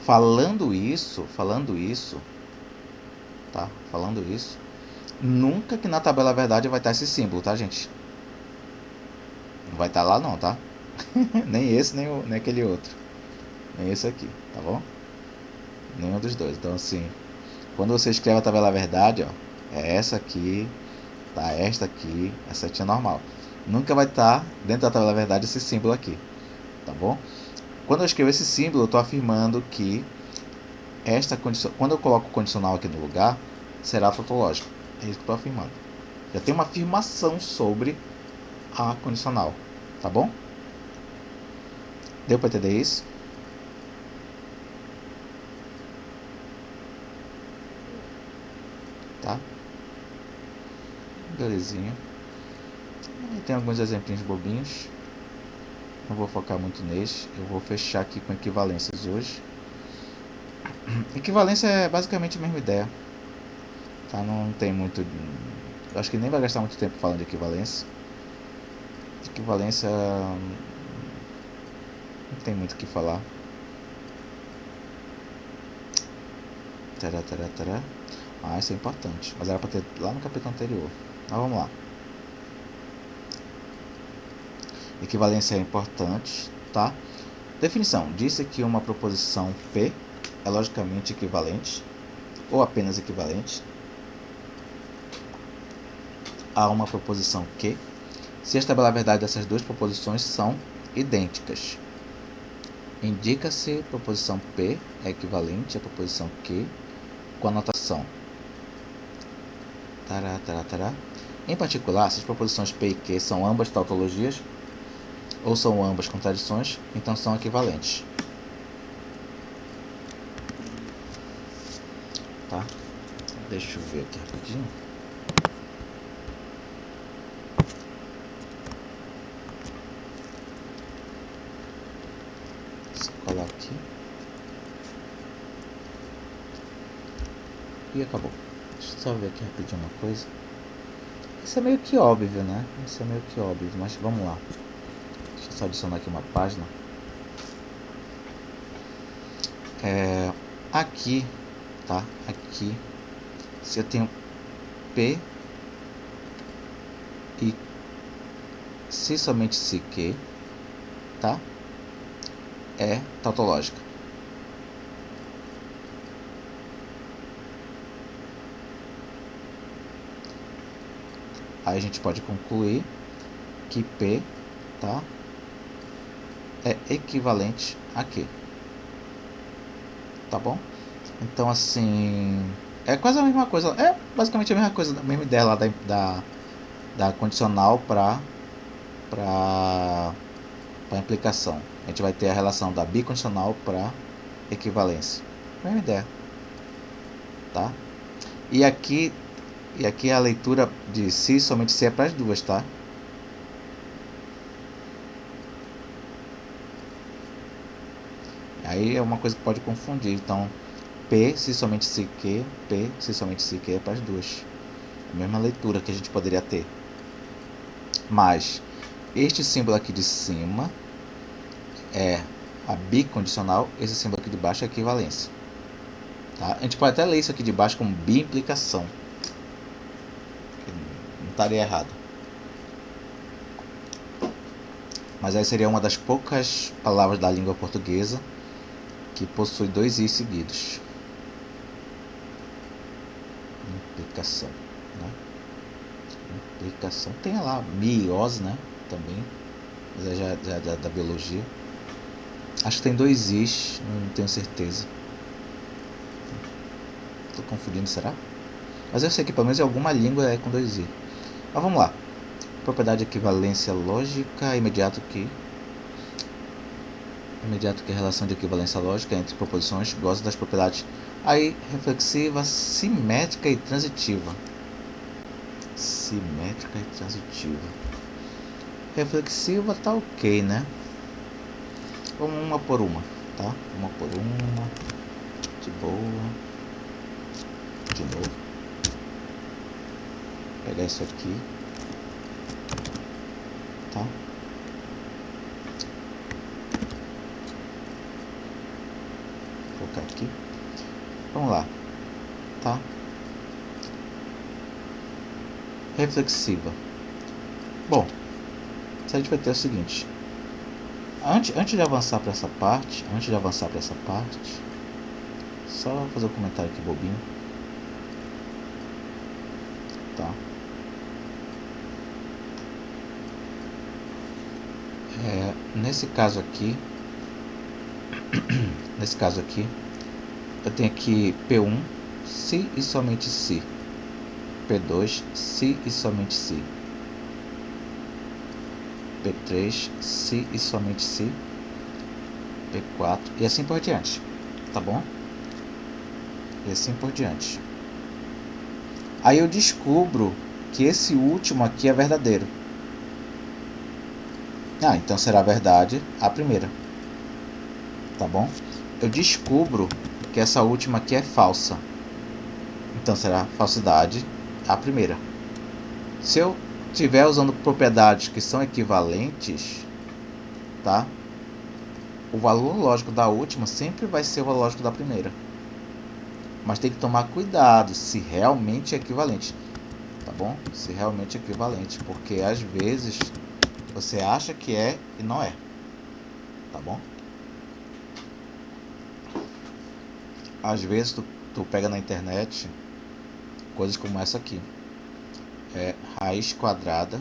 Falando isso, tá? Falando isso, nunca que na tabela verdade vai estar esse símbolo, tá, gente? Não vai estar lá não, tá? Nem esse, nem aquele outro. Nem esse aqui, tá bom? Nenhum dos dois. Então, assim, quando você escreve a tabela verdade, ó, é essa aqui, tá? Esta aqui, a setinha normal. Nunca vai estar dentro da tabela verdade esse símbolo aqui, tá bom? Quando eu escrevo esse símbolo, eu estou afirmando que esta condição, quando eu coloco o condicional aqui no lugar, será tautológico. É isso que eu estou afirmando. Já tem uma afirmação sobre a condicional, tá bom? Deu para entender isso? Tá? Belezinha. Tem alguns exemplinhos bobinhos. Não vou focar muito nesse. Eu vou fechar aqui com equivalências hoje. Equivalência é basicamente a mesma ideia. Tá? Não tem muito... Eu acho que nem vai gastar muito tempo falando de equivalência. Equivalência... Não tem muito o que falar. Tará. Ah, isso é importante. Mas era para ter lá no capítulo anterior. Mas vamos lá. Equivalência é importante, tá? Definição. Disse que uma proposição P é logicamente equivalente ou apenas equivalente a uma proposição Q se a tabela verdade dessas duas proposições são idênticas. Indica-se a proposição P é equivalente à proposição Q com a notação tará. Em particular, se as proposições P e Q são ambas tautologias ou são ambas contradições, então são equivalentes. Tá? Deixa eu ver aqui rapidinho. Vou colar aqui. E acabou. Deixa eu só ver aqui rapidinho uma coisa. Isso é meio que óbvio, né? Isso é meio que óbvio, mas vamos lá. Deixa eu só adicionar aqui uma página. Aqui, tá? Aqui, se eu tenho P e se somente se Q, tá? É tautológica. Aí a gente pode concluir que P, tá? É equivalente a Q. Tá bom? Então, assim, é quase a mesma coisa. É basicamente a mesma coisa, a mesma ideia lá da condicional para implicação. A gente vai ter a relação da bicondicional para equivalência. Mesma ideia. Tá? E aqui a leitura de se somente se é para as duas, tá? Aí é uma coisa que pode confundir. Então, P se somente se Q, P se somente se Q é para as duas. A mesma leitura que a gente poderia ter. Mas este símbolo aqui de cima é a bicondicional, esse símbolo aqui de baixo é a equivalência. Tá? A gente pode até ler isso aqui de baixo como bi-implicação. Não estaria errado. Mas aí seria uma das poucas palavras da língua portuguesa que possui dois i seguidos. Implicação, né? Implicação. Tem lá miose, né? Também. Mas já da biologia. Acho que tem dois i's, não tenho certeza. Estou confundindo, será? Mas eu sei que pelo menos em alguma língua é com dois i. Mas vamos lá. Propriedade de equivalência lógica, imediato que a relação de equivalência lógica entre proposições goza das propriedades aí reflexiva, simétrica e transitiva. Simétrica e transitiva. Reflexiva tá ok, né? Vamos uma por uma, tá? Uma por uma. De boa. de novo. Pegar isso aqui. Tá? Vou colocar aqui. Vamos lá. Tá? Reflexiva. Bom, a gente vai ter o seguinte. Antes de avançar para essa parte, só fazer um comentário aqui bobinho. Tá? Nesse caso aqui, eu tenho aqui P1, se e somente se. P2, se e somente se. P3, se e somente se. P4 e assim por diante. Tá bom? E assim por diante. Aí eu descubro que esse último aqui é verdadeiro. Então será verdade a primeira. Tá bom? Eu descubro que essa última aqui é falsa. Então será falsidade a primeira. Se eu estiver usando propriedades que são equivalentes, tá? O valor lógico da última sempre vai ser o valor lógico da primeira. Mas tem que tomar cuidado se realmente é equivalente. Tá bom? Se realmente é equivalente. Porque às vezes você acha que é e não é. Tá bom? Às vezes tu pega na internet coisas como essa aqui. Raiz quadrada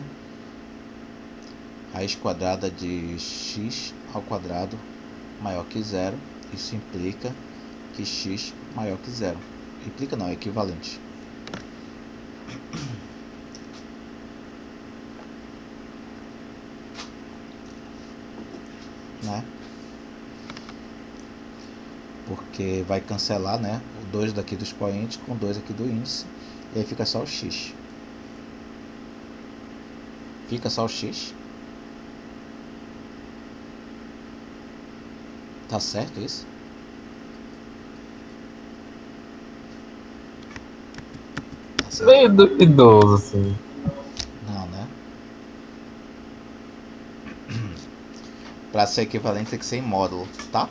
de x ao quadrado maior que zero. Isso implica que x maior que zero. Implica não, é equivalente. Né? Porque vai cancelar, né, o 2 daqui do expoente com 2 aqui do índice. E aí fica só o x. Fica só o x. Tá certo isso? Tá certo? Meio duvidoso, assim. Não, né? Para ser equivalente tem que ser em módulo, tá?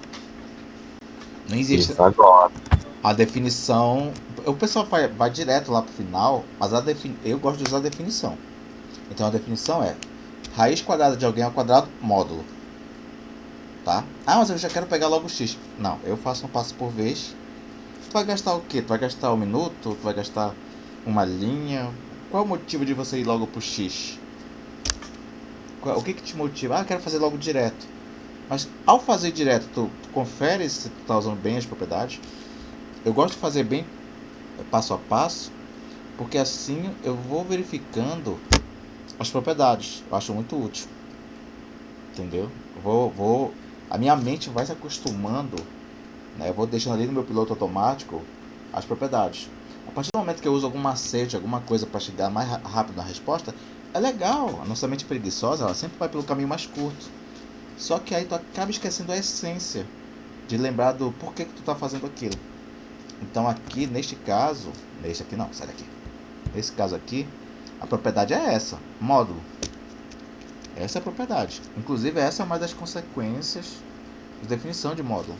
Não existe Isso agora. a definição. O pessoal vai direto lá pro final, mas eu gosto de usar a definição. Então a definição é raiz quadrada de alguém ao quadrado, módulo. Tá? Mas eu já quero pegar logo o x. Não, eu faço um passo por vez. Tu vai gastar o quê? Tu vai gastar um minuto? Tu vai gastar uma linha? Qual é o motivo de você ir logo pro x? O que te motiva? Quero fazer logo direto. Mas ao fazer direto, tu confere se tu tá usando bem as propriedades. Eu gosto de fazer bem passo a passo, porque assim eu vou verificando as propriedades. Eu acho muito útil. Entendeu? A minha mente vai se acostumando, né? Eu vou deixando ali no meu piloto automático as propriedades. A partir do momento que eu uso algum macete, alguma coisa para chegar mais rápido na resposta, é legal. A nossa mente preguiçosa, ela sempre vai pelo caminho mais curto. Só que aí tu acaba esquecendo a essência de lembrar do porquê que tu tá fazendo aquilo. Então aqui, neste caso, neste aqui não, sai daqui. Nesse caso aqui, a propriedade é essa, módulo. Essa é a propriedade. Inclusive essa é uma das consequências de definição de módulo.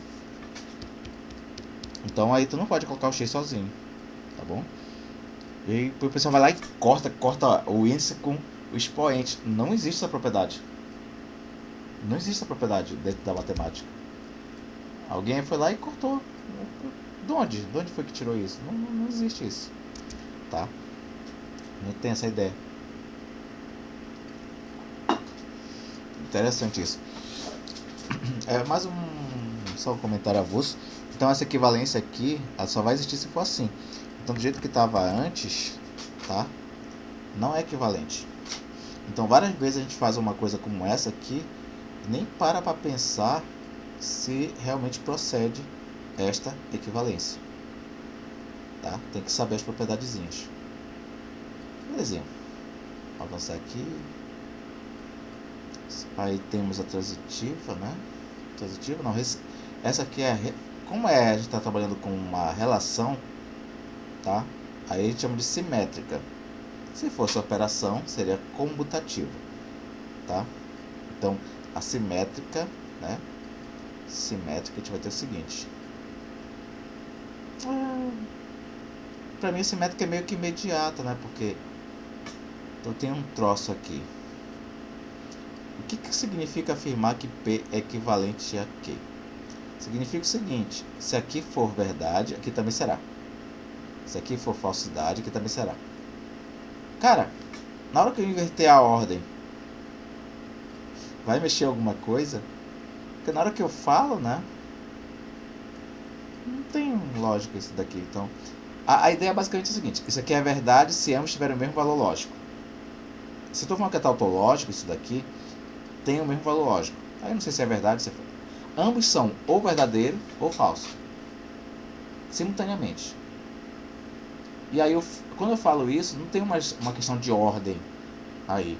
Então aí tu não pode colocar o x sozinho, tá bom? E o pessoal vai lá e corta o índice com o expoente. Não existe essa propriedade. Não existe essa propriedade dentro da matemática. Alguém foi lá e cortou. De onde? De onde foi que tirou isso? Não existe isso. Tá? Não tem essa ideia. Interessante isso. Mais só um comentário avulso. Então essa equivalência aqui, ela só vai existir se for assim. Então do jeito que estava antes, tá? Não é equivalente. Então várias vezes a gente faz uma coisa como essa aqui, nem para pensar se realmente procede esta equivalência. Tá? Tem que saber as propriedadezinhas. Belezinha. Vou avançar aqui. Aí temos a transitiva, né? Transitiva não, essa aqui é como a gente está trabalhando com uma relação, tá? Aí a gente chama de simétrica. Se fosse operação, seria comutativa, tá? Então, a simétrica, né? Simétrica, a gente vai ter o seguinte. Pra mim, a simétrica é meio que imediata, né? Porque então tem um troço aqui. O que significa afirmar que P é equivalente a Q? Significa o seguinte: se aqui for verdade, aqui também será. Se aqui for falsidade, aqui também será. Cara, na hora que eu inverter a ordem, vai mexer alguma coisa? Porque na hora que eu falo, né? Não tem lógica isso daqui. Então, a ideia é basicamente o seguinte: isso aqui é verdade se ambos tiverem o mesmo valor lógico. Se eu estou falando que é tautológico, isso daqui tem o mesmo valor lógico. Aí eu não sei se é verdade, se é falso. Ambos são ou verdadeiro ou falso, simultaneamente. E aí, quando eu falo isso, não tem uma questão de ordem aí.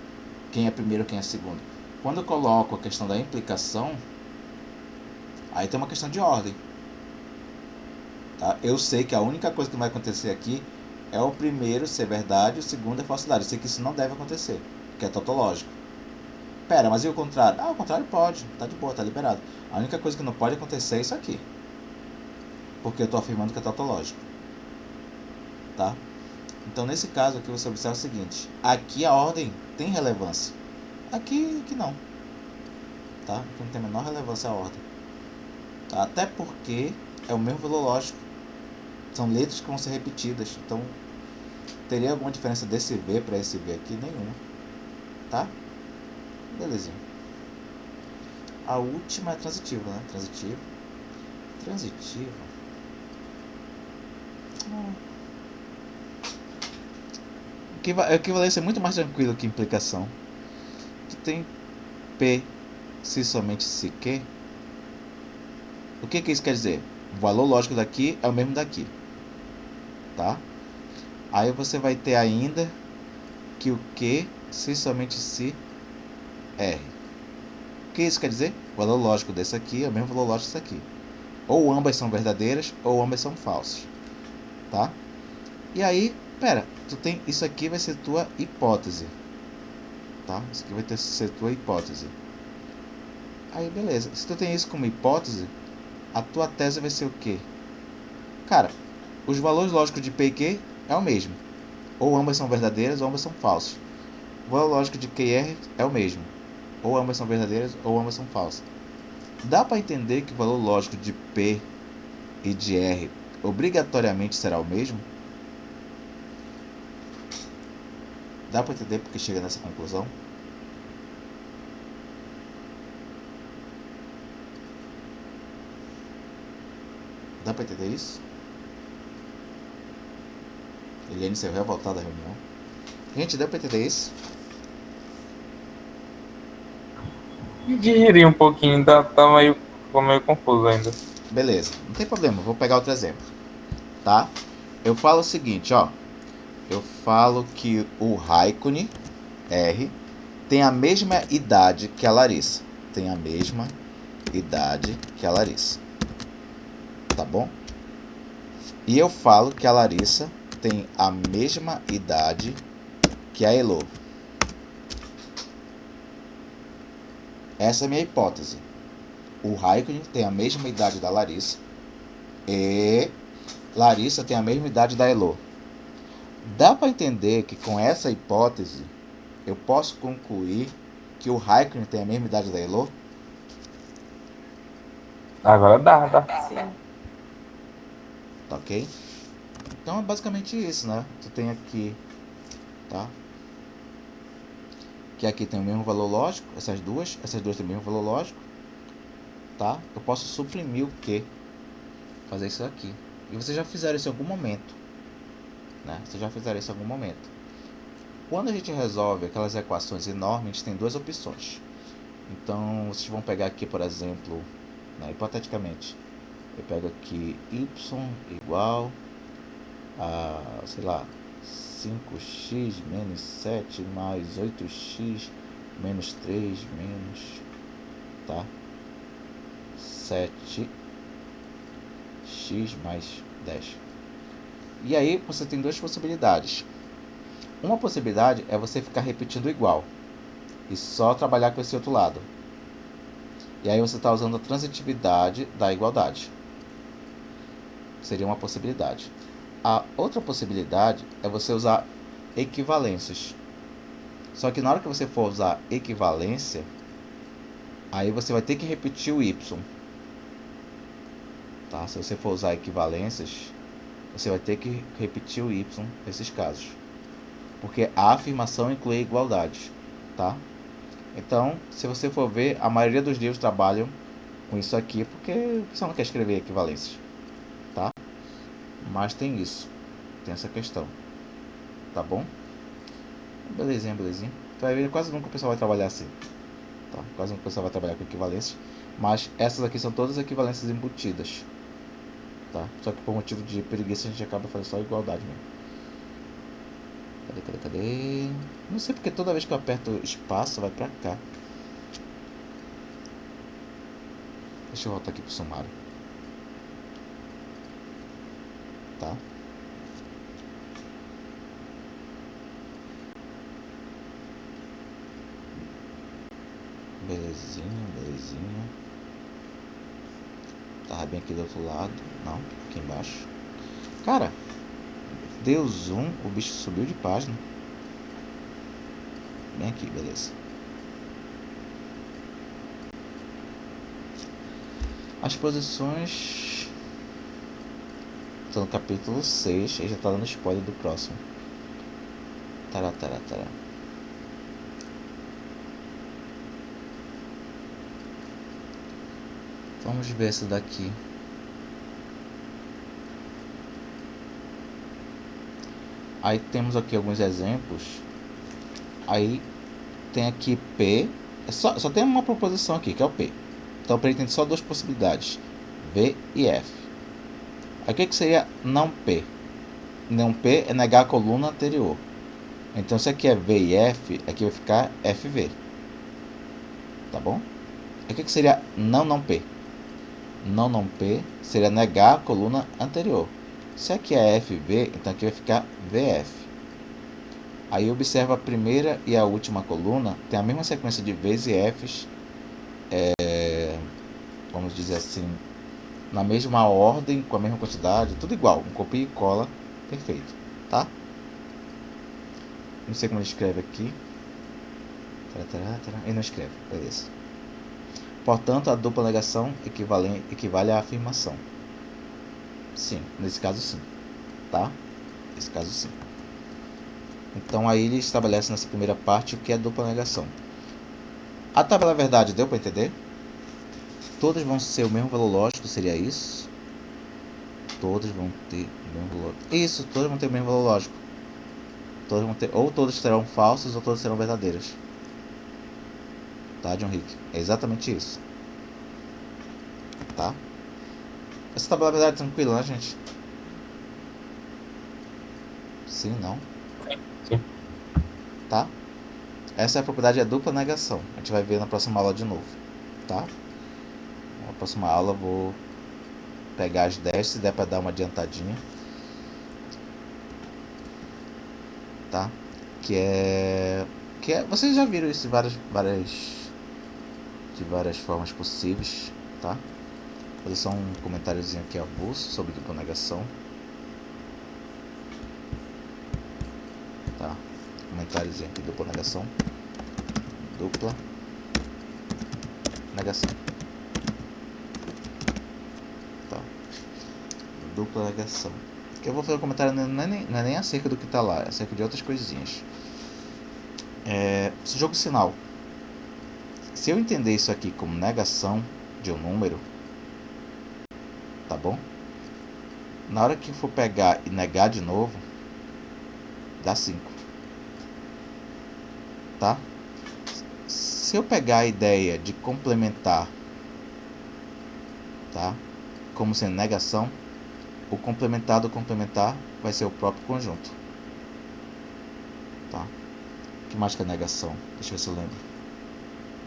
Quem é primeiro, quem é segundo. Quando eu coloco a questão da implicação, aí tem uma questão de ordem. Tá? Eu sei que a única coisa que vai acontecer aqui é o primeiro ser verdade e o segundo é falsidade. Eu sei que isso não deve acontecer, porque é tautológico. Pera, mas e o contrário? Ah, o contrário pode, tá de boa, tá liberado. A única coisa que não pode acontecer é isso aqui, porque eu estou afirmando que é tautológico. Tá? Então, nesse caso aqui, você observa o seguinte: aqui a ordem tem relevância, aqui não. Tá? Aqui não tem a menor relevância a ordem. Tá? Até porque é o mesmo valor lógico. São letras que vão ser repetidas. Então, teria alguma diferença desse V para esse V aqui? Nenhuma. Tá? Belezinha. A última é transitiva, né? Transitiva. Equivalência é muito mais tranquilo que implicação. Tu tem P se somente se Q. O que isso quer dizer? O valor lógico daqui é o mesmo daqui. Tá? Aí você vai ter ainda que o Q se somente se R. O que isso quer dizer? O valor lógico desse aqui é o mesmo valor lógico desse aqui. Ou ambas são verdadeiras ou ambas são falsas. Tá? E aí, pera, tu tem isso aqui vai ser tua hipótese. Tá? Isso aqui vai ser tua hipótese. Aí, beleza. Se tu tem isso como hipótese, a tua tese vai ser o quê? Cara, os valores lógicos de P e Q é o mesmo. Ou ambas são verdadeiras ou ambas são falsas. O valor lógico de Q e R é o mesmo. Ou ambas são verdadeiras ou ambas são falsas. Dá para entender que o valor lógico de P e de R obrigatoriamente será o mesmo? Dá para entender porque chega nessa conclusão? Dá para entender isso? Eliane saiu revoltada da reunião. Gente, deu para entender isso? Digeri um pouquinho, ficou meio confuso ainda. Beleza, não tem problema, vou pegar outro exemplo. Tá? Eu falo o seguinte, ó. Eu falo que o Raikkonen, R, tem a mesma idade que a Larissa. Tem a mesma idade que a Larissa. Tá bom? E eu falo que a Larissa tem a mesma idade que a Elô. Essa é a minha hipótese. O Raikkonen tem a mesma idade da Larissa e Larissa tem a mesma idade da Elô. Dá para entender que com essa hipótese eu posso concluir que o Raikkonen tem a mesma idade da Elô? Agora dá. Sim. Tá ok? Então é basicamente isso, né? Tu tem aqui, tá? Que aqui tem o mesmo valor lógico, essas duas têm o mesmo valor lógico, tá? Eu posso suprimir o Q, fazer isso aqui. E vocês já fizeram isso em algum momento, né? Vocês já fizeram isso em algum momento. Quando a gente resolve aquelas equações enormes, a gente tem duas opções. Então, vocês vão pegar aqui, por exemplo, né, hipoteticamente, eu pego aqui y igual a, sei lá, 5x menos 7 mais 8x menos 3 menos, tá? 7x mais 10. E aí você tem duas possibilidades. Uma possibilidade é você ficar repetindo igual e só trabalhar com esse outro lado. E aí você está usando a transitividade da igualdade. Seria uma possibilidade. A outra possibilidade é você usar equivalências. Só que na hora que você for usar equivalência, aí você vai ter que repetir o y. Tá? Se você for usar equivalências, você vai ter que repetir o y nesses casos. Porque a afirmação inclui a igualdade. Tá? Então, se você for ver, a maioria dos livros trabalham com isso aqui, porque você não quer escrever equivalências. Tá? Mas tem isso. Tem essa questão. Tá bom? Belezinha, belezinha. Tu vai ver, quase nunca o pessoal vai trabalhar assim. Tá? Quase nunca o pessoal vai trabalhar com equivalências. Mas essas aqui são todas equivalências embutidas. Tá? Só que por motivo de preguiça a gente acaba fazendo só igualdade mesmo. Cadê? Não sei porque toda vez que eu aperto espaço vai pra cá. Deixa eu voltar aqui pro sumário. Tá? Belezinha. Tava bem aqui do outro lado. Não, aqui embaixo. Cara, deu zoom, o bicho subiu de página. Bem aqui, beleza. As posições estão no capítulo 6. Aí já tá dando spoiler do próximo. Tará. Vamos ver essa daqui. Aí temos aqui alguns exemplos. Aí tem aqui P. Só tem uma proposição aqui, que é o P. Então o P tem só duas possibilidades, V e F. Aí o que seria não P? Não P é negar a coluna anterior. Então se aqui é V e F, aqui vai ficar FV. Tá bom? Aí o que seria não P? Não P seria negar a coluna anterior. Se aqui é FV, então aqui vai ficar VF. Aí observa a primeira e a última coluna, tem a mesma sequência de Vs e Fs, vamos dizer assim, na mesma ordem, com a mesma quantidade, tudo igual, um copia e cola, perfeito, tá? Não sei como ele escreve aqui. Ele não escreve, beleza. Portanto, a dupla negação equivale à afirmação. Sim, nesse caso sim. Tá? Nesse caso sim. Então aí ele estabelece nessa primeira parte o que é dupla negação. A tabela verdade deu para entender? Todas vão ser o mesmo valor lógico, seria isso? Todas vão ter o mesmo valor. Isso, todas vão ter o mesmo valor lógico. Todas vão ter, ou todas serão falsas ou todas serão verdadeiras. Tá, John Rick? É exatamente isso. Tá? Essa tabela verdade é tranquila, né, gente? Sim, não? Sim. Tá? Essa é a propriedade da dupla negação. A gente vai ver na próxima aula de novo. Tá? Na próxima aula eu vou pegar as 10, se der para dar uma adiantadinha. Tá? Que é... Vocês já viram isso de várias formas possíveis. Tá? Vou fazer só um comentáriozinho aqui avulso sobre dupla negação. Tá? Comentáriozinho aqui, dupla negação. Dupla negação. Tá? Dupla negação. Que eu vou fazer um comentário não é nem acerca do que tá lá, é acerca de outras coisinhas. Jogo sinal. Se eu entender isso aqui como negação de um número, tá bom? Na hora que for pegar e negar de novo, dá 5. Tá? Se eu pegar a ideia de complementar, tá? Como sendo negação, o complementar do complementar vai ser o próprio conjunto. Tá? O que mais que é negação? Deixa eu ver se eu lembro.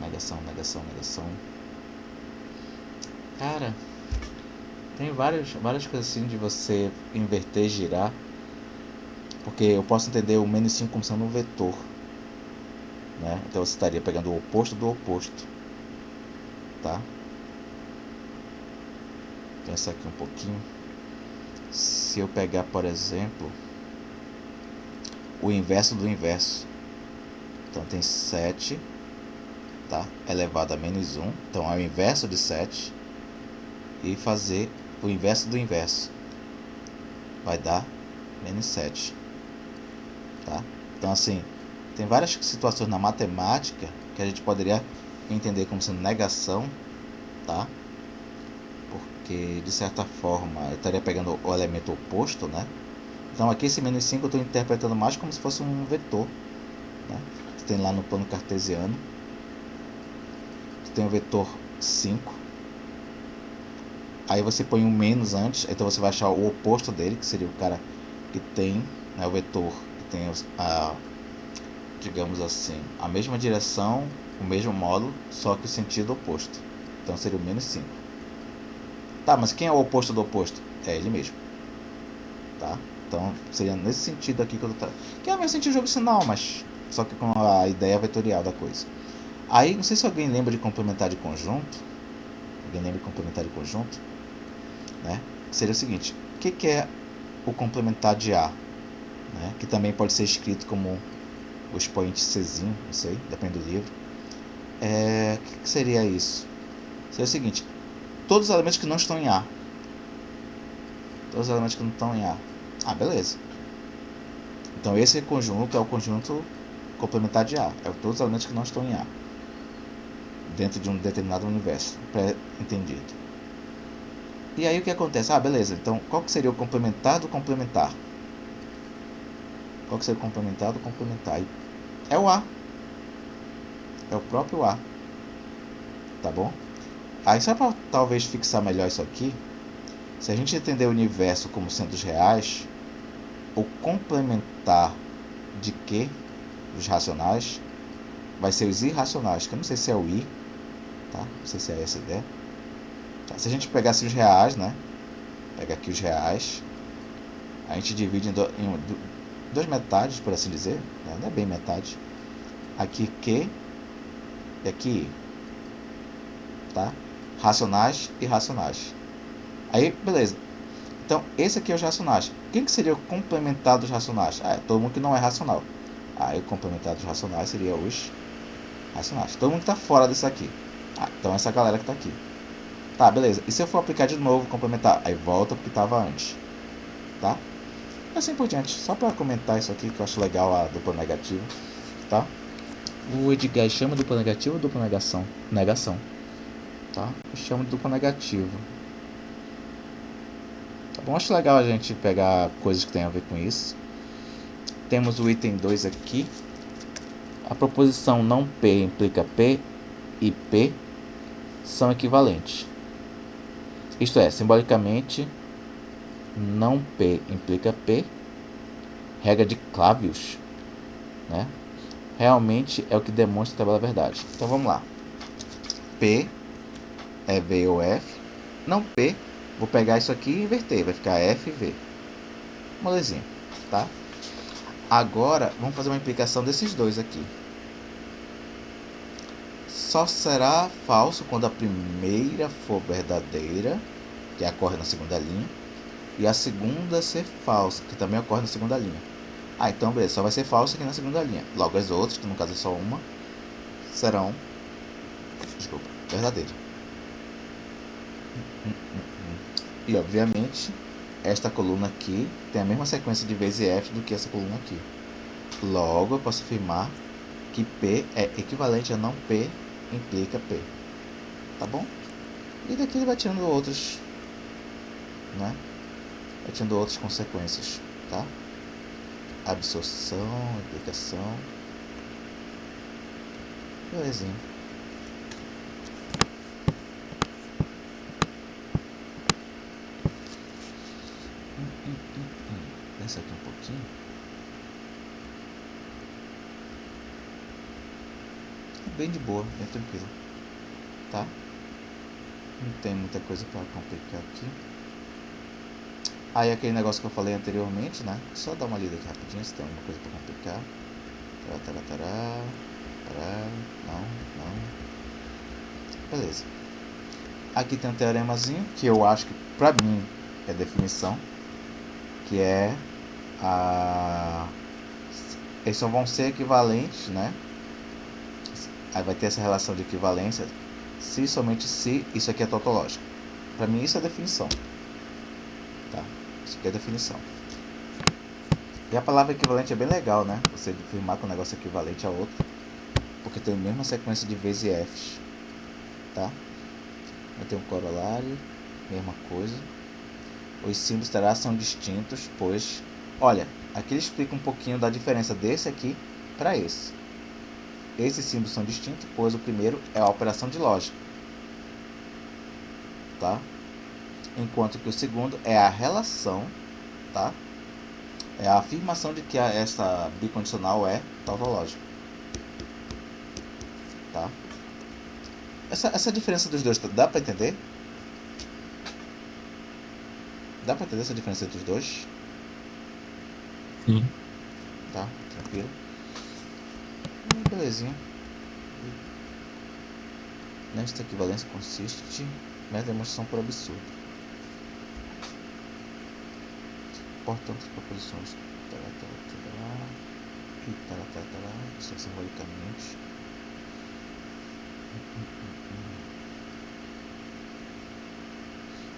Negação. Cara, tem várias coisas assim de você inverter, girar. Porque eu posso entender o menos 5 como sendo um vetor, né? Então você estaria pegando o oposto do oposto, tá? Pensar aqui um pouquinho. Se eu pegar, por exemplo, o inverso do inverso, então tem 7, tá? Elevado a menos 1, então é o inverso de 7, e fazer o inverso do inverso, vai dar menos 7, tá? Então assim, tem várias situações na matemática que a gente poderia entender como sendo negação, tá? Porque de certa forma eu estaria pegando o elemento oposto, né? Então aqui esse menos 5 eu estou interpretando mais como se fosse um vetor, né? Você tem lá no plano cartesiano, você tem o vetor 5, aí você põe um menos antes, então você vai achar o oposto dele, que seria o cara que tem, né, o vetor que tem digamos assim, a mesma direção, o mesmo módulo, só que o sentido oposto. Então seria o menos 5. Tá, mas quem é o oposto do oposto? É ele mesmo, tá? Então seria nesse sentido aqui que eu tô... Que é o mesmo sentido do jogo sinal, mas só que com a ideia vetorial da coisa. Aí, não sei se alguém lembra de complementar de conjunto. Alguém lembra de complementar de conjunto? Né? Seria o seguinte, o que é o complementar de A? Né? Que também pode ser escrito como o expoente Czinho, não sei, depende do livro. O que seria isso? Seria o seguinte, todos os elementos que não estão em A. Todos os elementos que não estão em A. Ah, beleza. Então esse conjunto é o conjunto complementar de A. É todos os elementos que não estão em A. Dentro de um determinado universo pré-entendido. E aí o que acontece? Ah, beleza. Então qual que seria o complementar do complementar? Qual que seria o complementar do complementar? É o A. É o próprio A. Tá bom? Aí só para talvez fixar melhor isso aqui, se a gente entender o universo como sendo os reais, o complementar de Q, dos racionais, vai ser os irracionais, que eu não sei se é o I, tá? Não sei se é essa a ideia. Tá? Se a gente pegasse os reais, né? Pega aqui os reais, a gente divide em duas metades, por assim dizer, né? Não é bem metade. Aqui Q e aqui I, tá? Racionais e irracionais. Aí, beleza. Então, esse aqui é os racionais. Quem que seria o complementar dos racionais? Ah, é todo mundo que não é racional. Aí o complementar dos racionais seria os racionais. Todo mundo que está fora disso aqui. Ah, então essa galera que está aqui. Tá, beleza. E se eu for aplicar de novo complementar? Aí volta porque estava antes. Tá? E assim por diante. Só para comentar isso aqui que eu acho legal a dupla negativa. Tá? O Edgar chama dupla negativa ou dupla negação? Negação. Tá? Eu chamo de dupla negativa. Tá bom? Acho legal a gente pegar coisas que tem a ver com isso. Temos o item 2 aqui. A proposição não P implica P e P são equivalentes. Isto é, simbolicamente, não P implica P, regra de Clavius, né? Realmente é o que demonstra a tabela verdade. Então vamos lá. P é V ou F. Não P, vou pegar isso aqui e inverter, vai ficar F e V. Molezinha, tá? Agora, vamos fazer uma implicação desses dois aqui. Só será falso quando a primeira for verdadeira, que ocorre na segunda linha, e a segunda ser falsa, que também ocorre na segunda linha. Ah, então beleza, só vai ser falso aqui na segunda linha. Logo as outras, que no caso é só uma, serão verdadeiras. E obviamente, esta coluna aqui tem a mesma sequência de vezes F do que essa coluna aqui. Logo, eu posso afirmar que P é equivalente a não P implica P. Tá bom? E daqui ele vai tirando outros, né? Vai tirando outras consequências, tá? Absorção, implicação. Belezinha. Pensa aqui um pouquinho. É bem de boa, bem tranquilo, tá? Não tem muita coisa para complicar aqui. Aí aquele negócio que eu falei anteriormente, né? Só dar uma lida aqui rapidinho, se tem alguma coisa para complicar. Tará. Não, não. Beleza. Aqui tem um teoremazinho que eu acho que pra mim é definição, que é a... eles só vão ser equivalentes, né? Aí vai ter essa relação de equivalência se, somente se, isso aqui é tautológico. Pra mim isso é definição, tá? Isso aqui é definição. E a palavra equivalente é bem legal, né? Você afirmar que um negócio é equivalente a outro, porque tem a mesma sequência de V's e F's, tá? Vai ter um corolário, mesma coisa. Os símbolos terá são distintos, pois... Olha, aqui ele explica um pouquinho da diferença desse aqui para esse. Esses símbolos são distintos, pois o primeiro é a operação de lógica, tá? Enquanto que o segundo é a relação, tá? É a afirmação de que essa bicondicional é tautológica, tá? Essa diferença dos dois, dá para entender? Dá para entender essa diferença entre os dois? Sim. Tá, tranquilo. Belezinha. Nesta equivalência consiste na demonstração por absurdo. Portanto, as proposições estão simbolicamente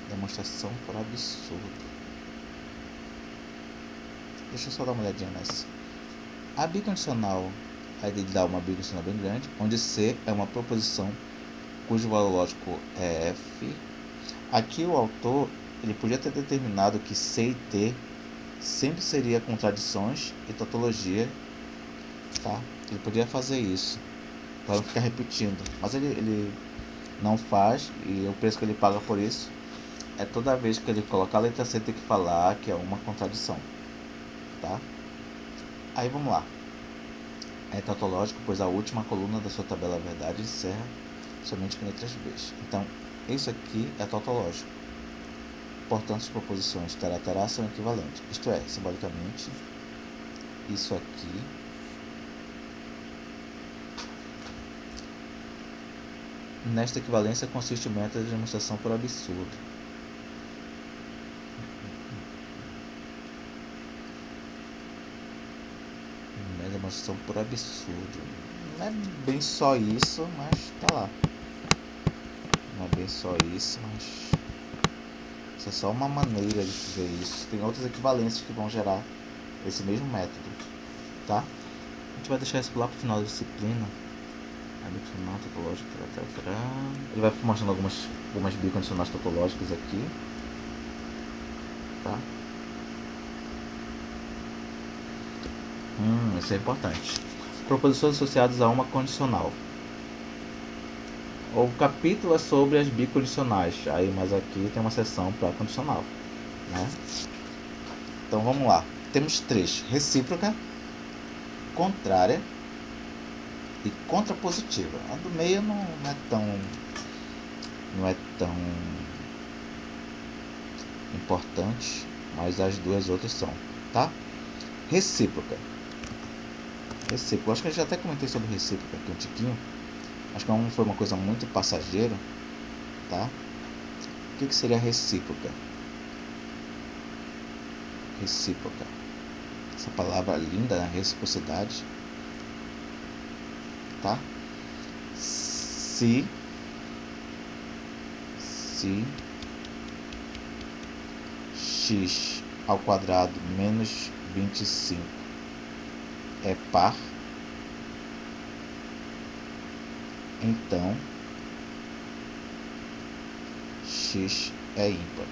demonstração por absurdo. Deixa eu só dar uma olhadinha nessa. A bicondicional, aí ele dá uma bicondicional bem grande, onde C é uma proposição cujo valor lógico é F. Aqui o autor ele podia ter determinado que C e T sempre seria contradições e tautologia, tá? Ele podia fazer isso para não ficar repetindo, mas ele não faz, e o preço que ele paga por isso é toda vez que ele colocar a letra C tem que falar que é uma contradição, tá? Aí vamos lá. É tautológico, pois a última coluna da sua tabela verdade encerra somente com letras B. Então, isso aqui é tautológico. Portanto, as proposições tará são equivalentes. Isto é, simbolicamente, isso aqui nesta equivalência consiste o método de demonstração por absurdo. Demonstração por absurdo. Não é bem só isso, mas tá lá. Não é bem só isso, mas isso é só uma maneira de ver isso. Tem outras equivalências que vão gerar esse mesmo método, tá? A gente vai deixar isso lá pro final da disciplina. Ele vai mostrando algumas bicondicionais tautológicas aqui, tá? Isso é importante. Proposições associadas a uma condicional. O capítulo é sobre as bicondicionais, mas aqui tem uma seção para condicional, né? Então vamos lá. Temos três: recíproca, contrária e contrapositiva. A do meio não é tão importante, mas as duas outras são, tá? Recíproca. Acho que eu já até comentei sobre recíproca aqui um tiquinho. Acho que foi uma coisa muito passageira, tá? O que seria recíproca? Recíproca. Essa palavra linda, né? Reciprocidade, tá? Se x ao quadrado menos 25 é par, então x é ímpar.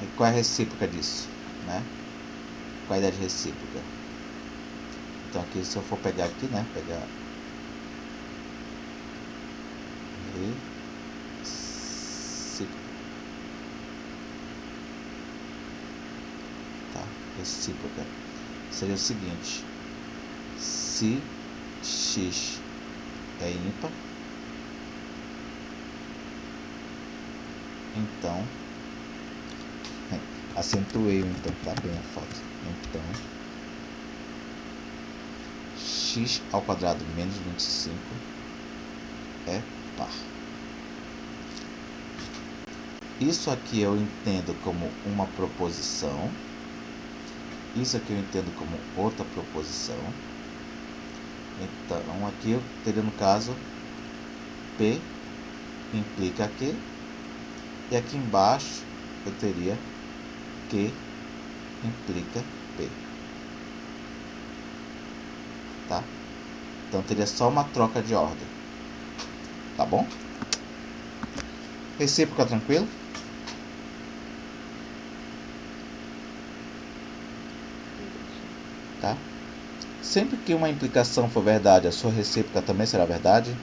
E qual é a recíproca disso, né? Qual a ideia de recíproca? Então aqui, se eu for pegar aqui, né? Pegar recíproca, tá? Recíproca seria o seguinte: se x é ímpar, Então, acentuei, então tá bem a foto. Então, x ao quadrado menos 25 é par. Isso aqui eu entendo como uma proposição. Isso aqui eu entendo como outra proposição. Então aqui eu teria no caso P implica Q. E aqui embaixo eu teria Q implica P. Tá? Então teria só uma troca de ordem. Tá bom? Recíproca tranquilo? Tá? Sempre que uma implicação for verdade, a sua recíproca também será verdade?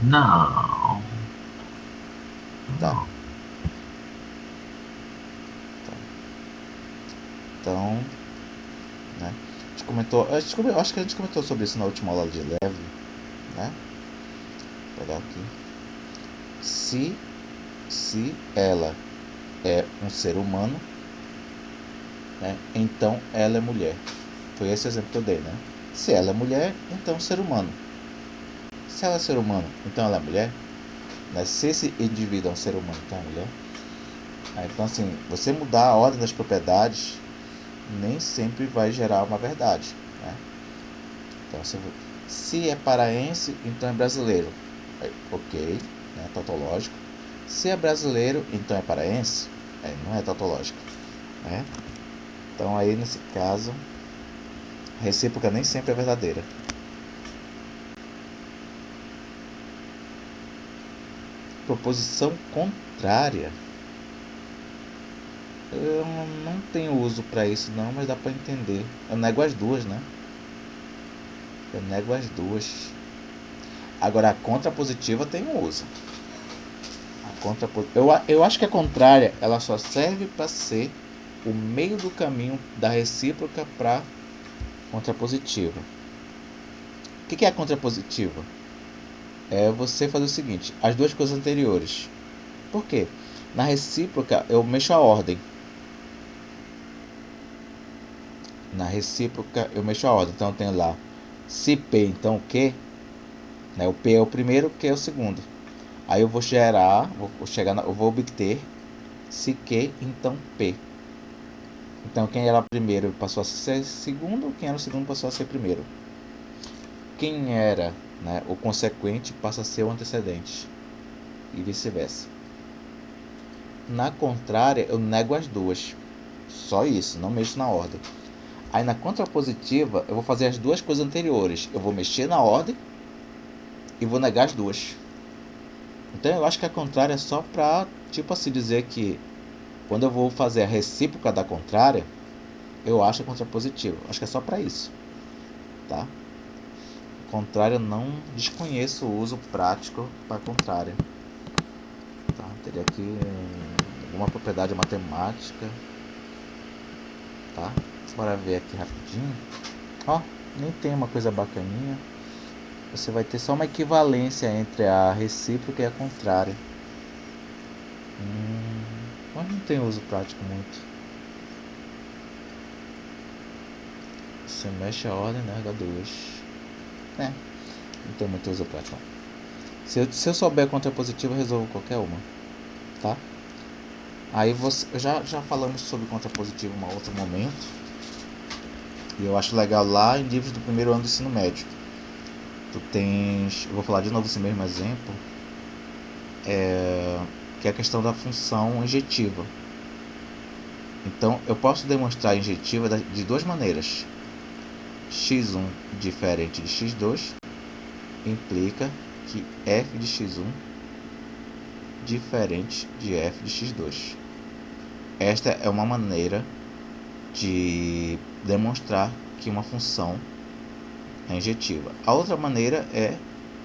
Não. Tá. Então, né? A gente comentou, acho que a gente comentou sobre isso na última aula de leve, né? Vou pegar aqui. Se ela é um ser humano, né? Então ela é mulher. Foi esse exemplo que eu dei, né? Se ela é mulher, então é um ser humano. Se ela é ser humano, então ela é mulher, né? Se esse indivíduo é um ser humano, então é mulher. Então assim, você mudar a ordem das propriedades nem sempre vai gerar uma verdade, né? Então se é paraense, então é brasileiro. Ok, né? Tautológico. Se é brasileiro, então é paraense. Não é tautológico, né? Então aí nesse caso a recíproca nem sempre é verdadeira. Proposição contrária, eu não tenho uso para isso não, mas dá para entender. Eu nego as duas, né? Eu nego as duas. Agora a contrapositiva tem um uso. Eu acho que a contrária ela só serve para ser o meio do caminho da recíproca para contrapositiva. O que é a contrapositiva? É você fazer o seguinte: as duas coisas anteriores. Por quê? Na recíproca eu mexo a ordem. Então eu tenho lá se P, então o Q, né? O P é o primeiro, o Q é o segundo. Aí eu vou eu vou obter se Q, então P. Então quem era primeiro passou a ser segundo, quem era o segundo passou a ser primeiro. Quem era, né, o consequente passa a ser o antecedente. E vice-versa. Na contrária, eu nego as duas. Só isso, não mexo na ordem. Aí na contrapositiva, eu vou fazer as duas coisas anteriores. Eu vou mexer na ordem e vou negar as duas. Então eu acho que a contrária é só para, tipo assim, dizer que quando eu vou fazer a recíproca da contrária, eu acho a contrapositiva. Acho que é só para isso. Tá? Contrária, eu não desconheço o uso prático para contrária. Tá? Teria aqui alguma propriedade matemática. Tá? Bora ver aqui rapidinho. Ó, nem tem uma coisa bacaninha. Você vai ter só uma equivalência entre a recíproca e a contrária. Mas não tem uso prático muito. Você mexe a ordem, né? H2. Não tem muito uso prático. Se eu souber a contrapositiva, eu resolvo qualquer uma. Tá? Aí já falamos sobre contrapositiva em um outro momento. E eu acho legal lá em livros do primeiro ano do ensino médio. Eu vou falar de novo esse mesmo exemplo, que é a questão da função injetiva. Então eu posso demonstrar a injetiva de duas maneiras. x1 diferente de x2 implica que f de x1 diferente de f de x2. Esta é uma maneira de demonstrar que uma função é injetiva. A outra maneira é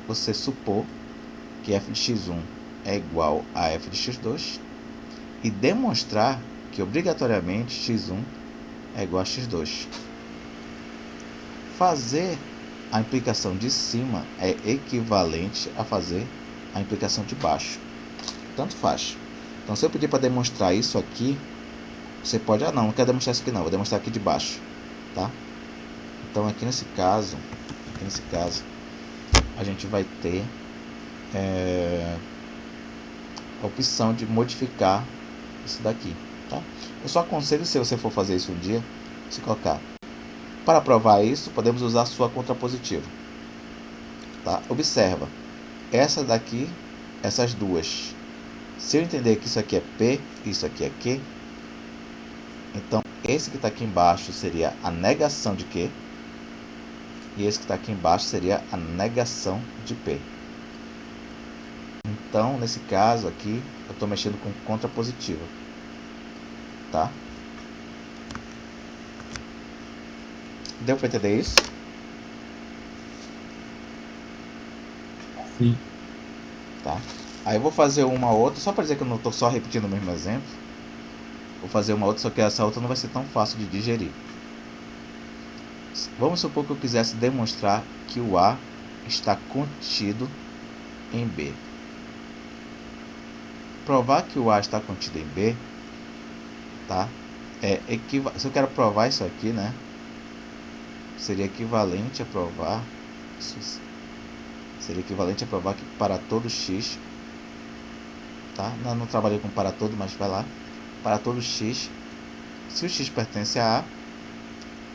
você supor que f de x1 é igual a f de x2 e demonstrar que obrigatoriamente x1 é igual a x2. Fazer a implicação de cima é equivalente a fazer a implicação de baixo. Tanto faz. Então, se eu pedir para demonstrar isso aqui, você pode... Ah, não quero demonstrar isso aqui não, vou demonstrar aqui de baixo. Tá? Então, aqui nesse caso, a gente vai ter a opção de modificar isso daqui. Tá? Eu só aconselho, se você for fazer isso um dia, se colocar: para provar isso, podemos usar a sua contrapositiva. Tá? Observa, essa daqui, essas duas. Se eu entender que isso aqui é P, isso aqui é Q, então esse que está aqui embaixo seria a negação de Q, e esse que está aqui embaixo seria a negação de P. Então, nesse caso aqui, eu estou mexendo com contrapositiva. Tá? Deu para entender isso? Sim. Tá? Aí eu vou fazer uma outra, só para dizer que eu não estou só repetindo o mesmo exemplo. Vou fazer uma outra, só que essa outra não vai ser tão fácil de digerir. Vamos supor que eu quisesse demonstrar que o A está contido em B. Provar que o A está contido em B, tá? Se eu quero provar isso aqui, né? Seria equivalente a provar... Seria equivalente a provar que para todo x, tá? Não trabalhei com para todo, mas vai lá. Para todo x, se o x pertence a A,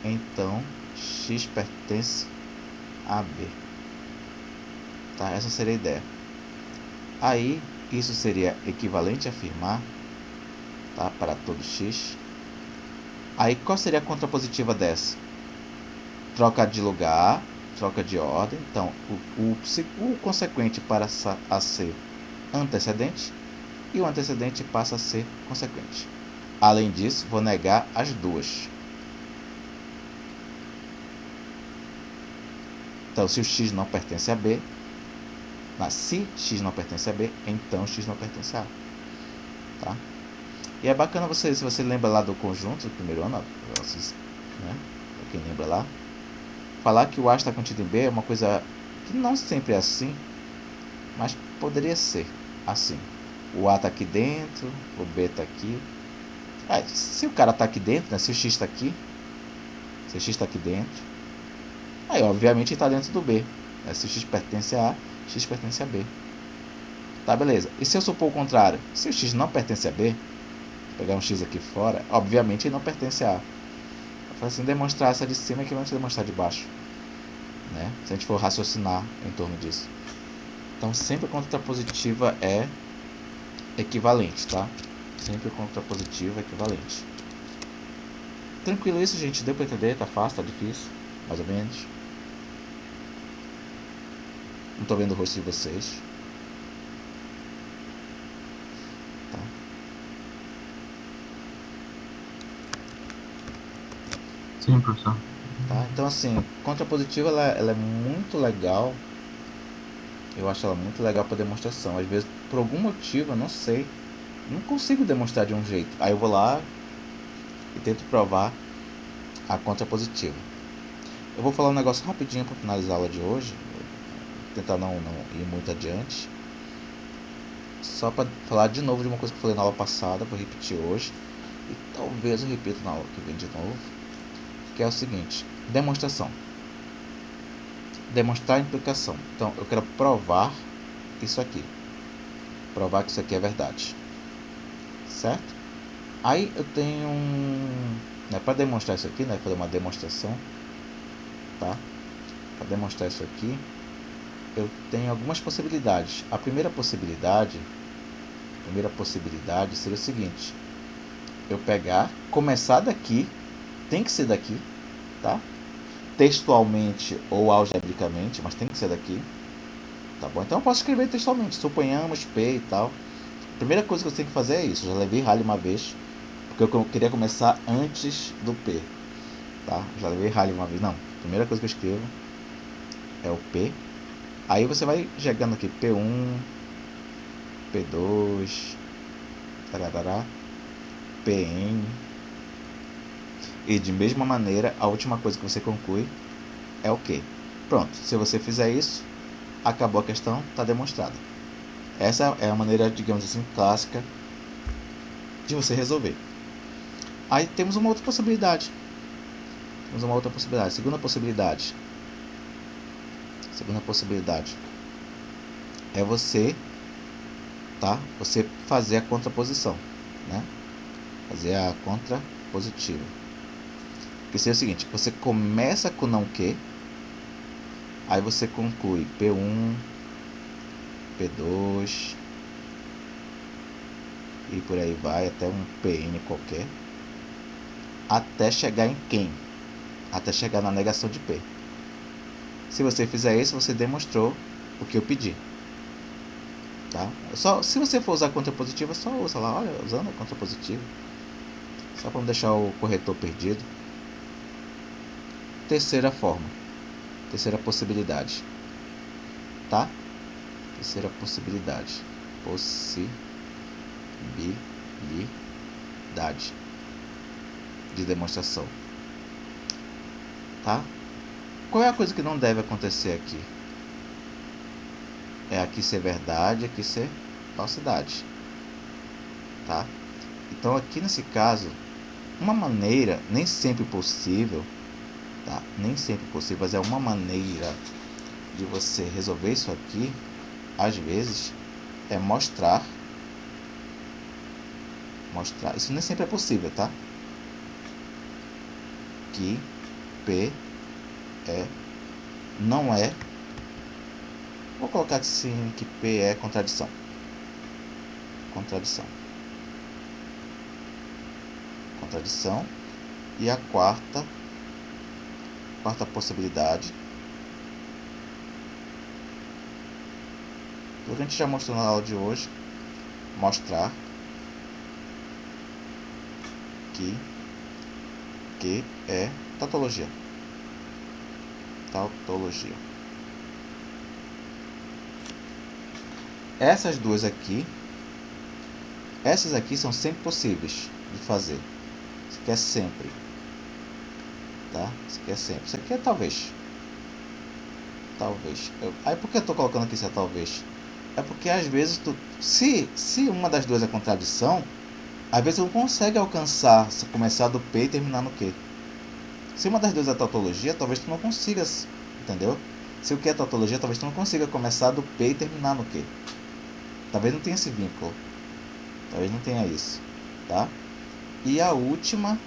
então x pertence a B. Tá? Essa seria a ideia. Aí, isso seria equivalente a afirmar, tá? Para todo x. Aí, qual seria a contrapositiva dessa? Troca de lugar, troca de ordem. Então, o consequente passa a ser antecedente e o antecedente passa a ser consequente. Além disso, vou negar as duas. Então, se o x não pertence a B, se x não pertence a B, então x não pertence a A. Tá? E é bacana você, se você lembra lá do conjunto do primeiro ano, né? Pra quem lembra lá, falar que o A está contido em B é uma coisa que não sempre é assim, mas poderia ser assim. O A está aqui dentro, o B está aqui. Se o cara está aqui dentro, né? Se o X está aqui, se o X está aqui dentro, aí obviamente está dentro do B. Né? Se o X pertence a A, X pertence a B. Tá, beleza. E se eu supor o contrário? Se o X não pertence a B, vou pegar um X aqui fora, obviamente ele não pertence a A. Assim, demonstrar essa de cima é que vamos demonstrar de baixo, né? Se a gente for raciocinar em torno disso. Então, sempre a contrapositiva é equivalente, tá? Sempre a contrapositiva é equivalente. Tranquilo isso, gente? Deu pra entender? Tá fácil, tá difícil? Mais ou menos. Não tô vendo o rosto de vocês. Tá? Sim, professor. Tá? Então, assim, contrapositiva ela é muito legal. Eu acho ela muito legal para demonstração. Às vezes, por algum motivo, eu não sei, não consigo demonstrar de um jeito. Aí eu vou lá e tento provar a contrapositiva. Eu vou falar um negócio rapidinho para finalizar a aula de hoje. Vou tentar não ir muito adiante. Só para falar de novo de uma coisa que eu falei na aula passada, vou repetir hoje. E talvez eu repita na aula que vem de novo. Que é o seguinte: demonstração. Demonstrar a implicação. Então, eu quero provar isso aqui. Provar que isso aqui é verdade. Certo? Aí eu tenho para demonstrar isso aqui, fazer uma demonstração, tá? Para demonstrar isso aqui, eu tenho algumas possibilidades. A primeira possibilidade seria o seguinte: eu começar daqui, tem que ser daqui, tá? Textualmente ou algebricamente, mas tem que ser daqui, tá bom? Então eu posso escrever textualmente, suponhamos P e tal. A primeira coisa que eu tenho que fazer é isso. Eu já levei rally uma vez, porque eu queria começar antes do P, tá? Já levei rally uma vez. Não, a primeira coisa que eu escrevo é o P. Aí você vai chegando aqui P1, P2, tarará, Pn. E de mesma maneira, a última coisa que você conclui é o Q. Pronto, se você fizer isso, acabou a questão, está demonstrada. Essa é a maneira, digamos assim, clássica de você resolver. Aí temos uma outra possibilidade. Segunda possibilidade é você fazer a contraposição, né? Fazer a contrapositiva. Que seria o seguinte: você começa com não que, aí você conclui P1, P2 e por aí vai até um PN qualquer, até chegar em quem? Até chegar na negação de P. Se você fizer isso, você demonstrou o que eu pedi. Tá? Se você for usar a contrapositiva, só usa lá, olha, usando a contrapositiva. Só para não deixar o corretor perdido. Terceira possibilidade. Tá? Terceira possibilidade. Possibilidade de demonstração. Tá? Qual é a coisa que não deve acontecer aqui? É aqui ser verdade, aqui ser falsidade. Tá? Então aqui nesse caso, uma maneira, nem sempre possível, tá? Nem sempre possível, mas é uma maneira de você resolver isso aqui, às vezes, é mostrar, isso nem sempre é possível, tá? Que P não é, vou colocar assim, que P é contradição. E a quarta possibilidade, o que a gente já mostrou na aula de hoje, mostrar que é tautologia. Essas aqui são sempre possíveis de fazer. Isso aqui é sempre, tá? Isso aqui é talvez. Aí por que eu tô colocando aqui se é talvez? É porque às vezes se uma das duas é contradição, às vezes tu não consegue alcançar, começar do P e terminar no Q. Se uma das duas é tautologia, talvez tu não consigas, entendeu? Se o que é tautologia, talvez tu não consiga começar do P e terminar no Q. Talvez não tenha esse vínculo. Talvez não tenha isso, tá? E a última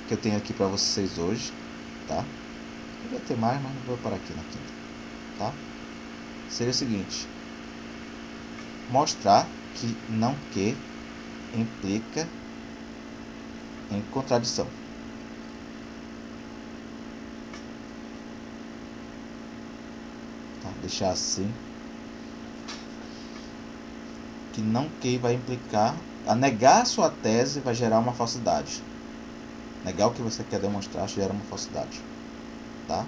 que eu tenho aqui para vocês hoje, tá? Eu vou ter mais, mas não vou parar aqui na quinta, tá? Seria o seguinte: mostrar que não que implica em contradição. Tá? Deixar assim. Que não que vai implicar, a negar a sua tese vai gerar uma falsidade. Negar o que você quer demonstrar gera uma falsidade, tá?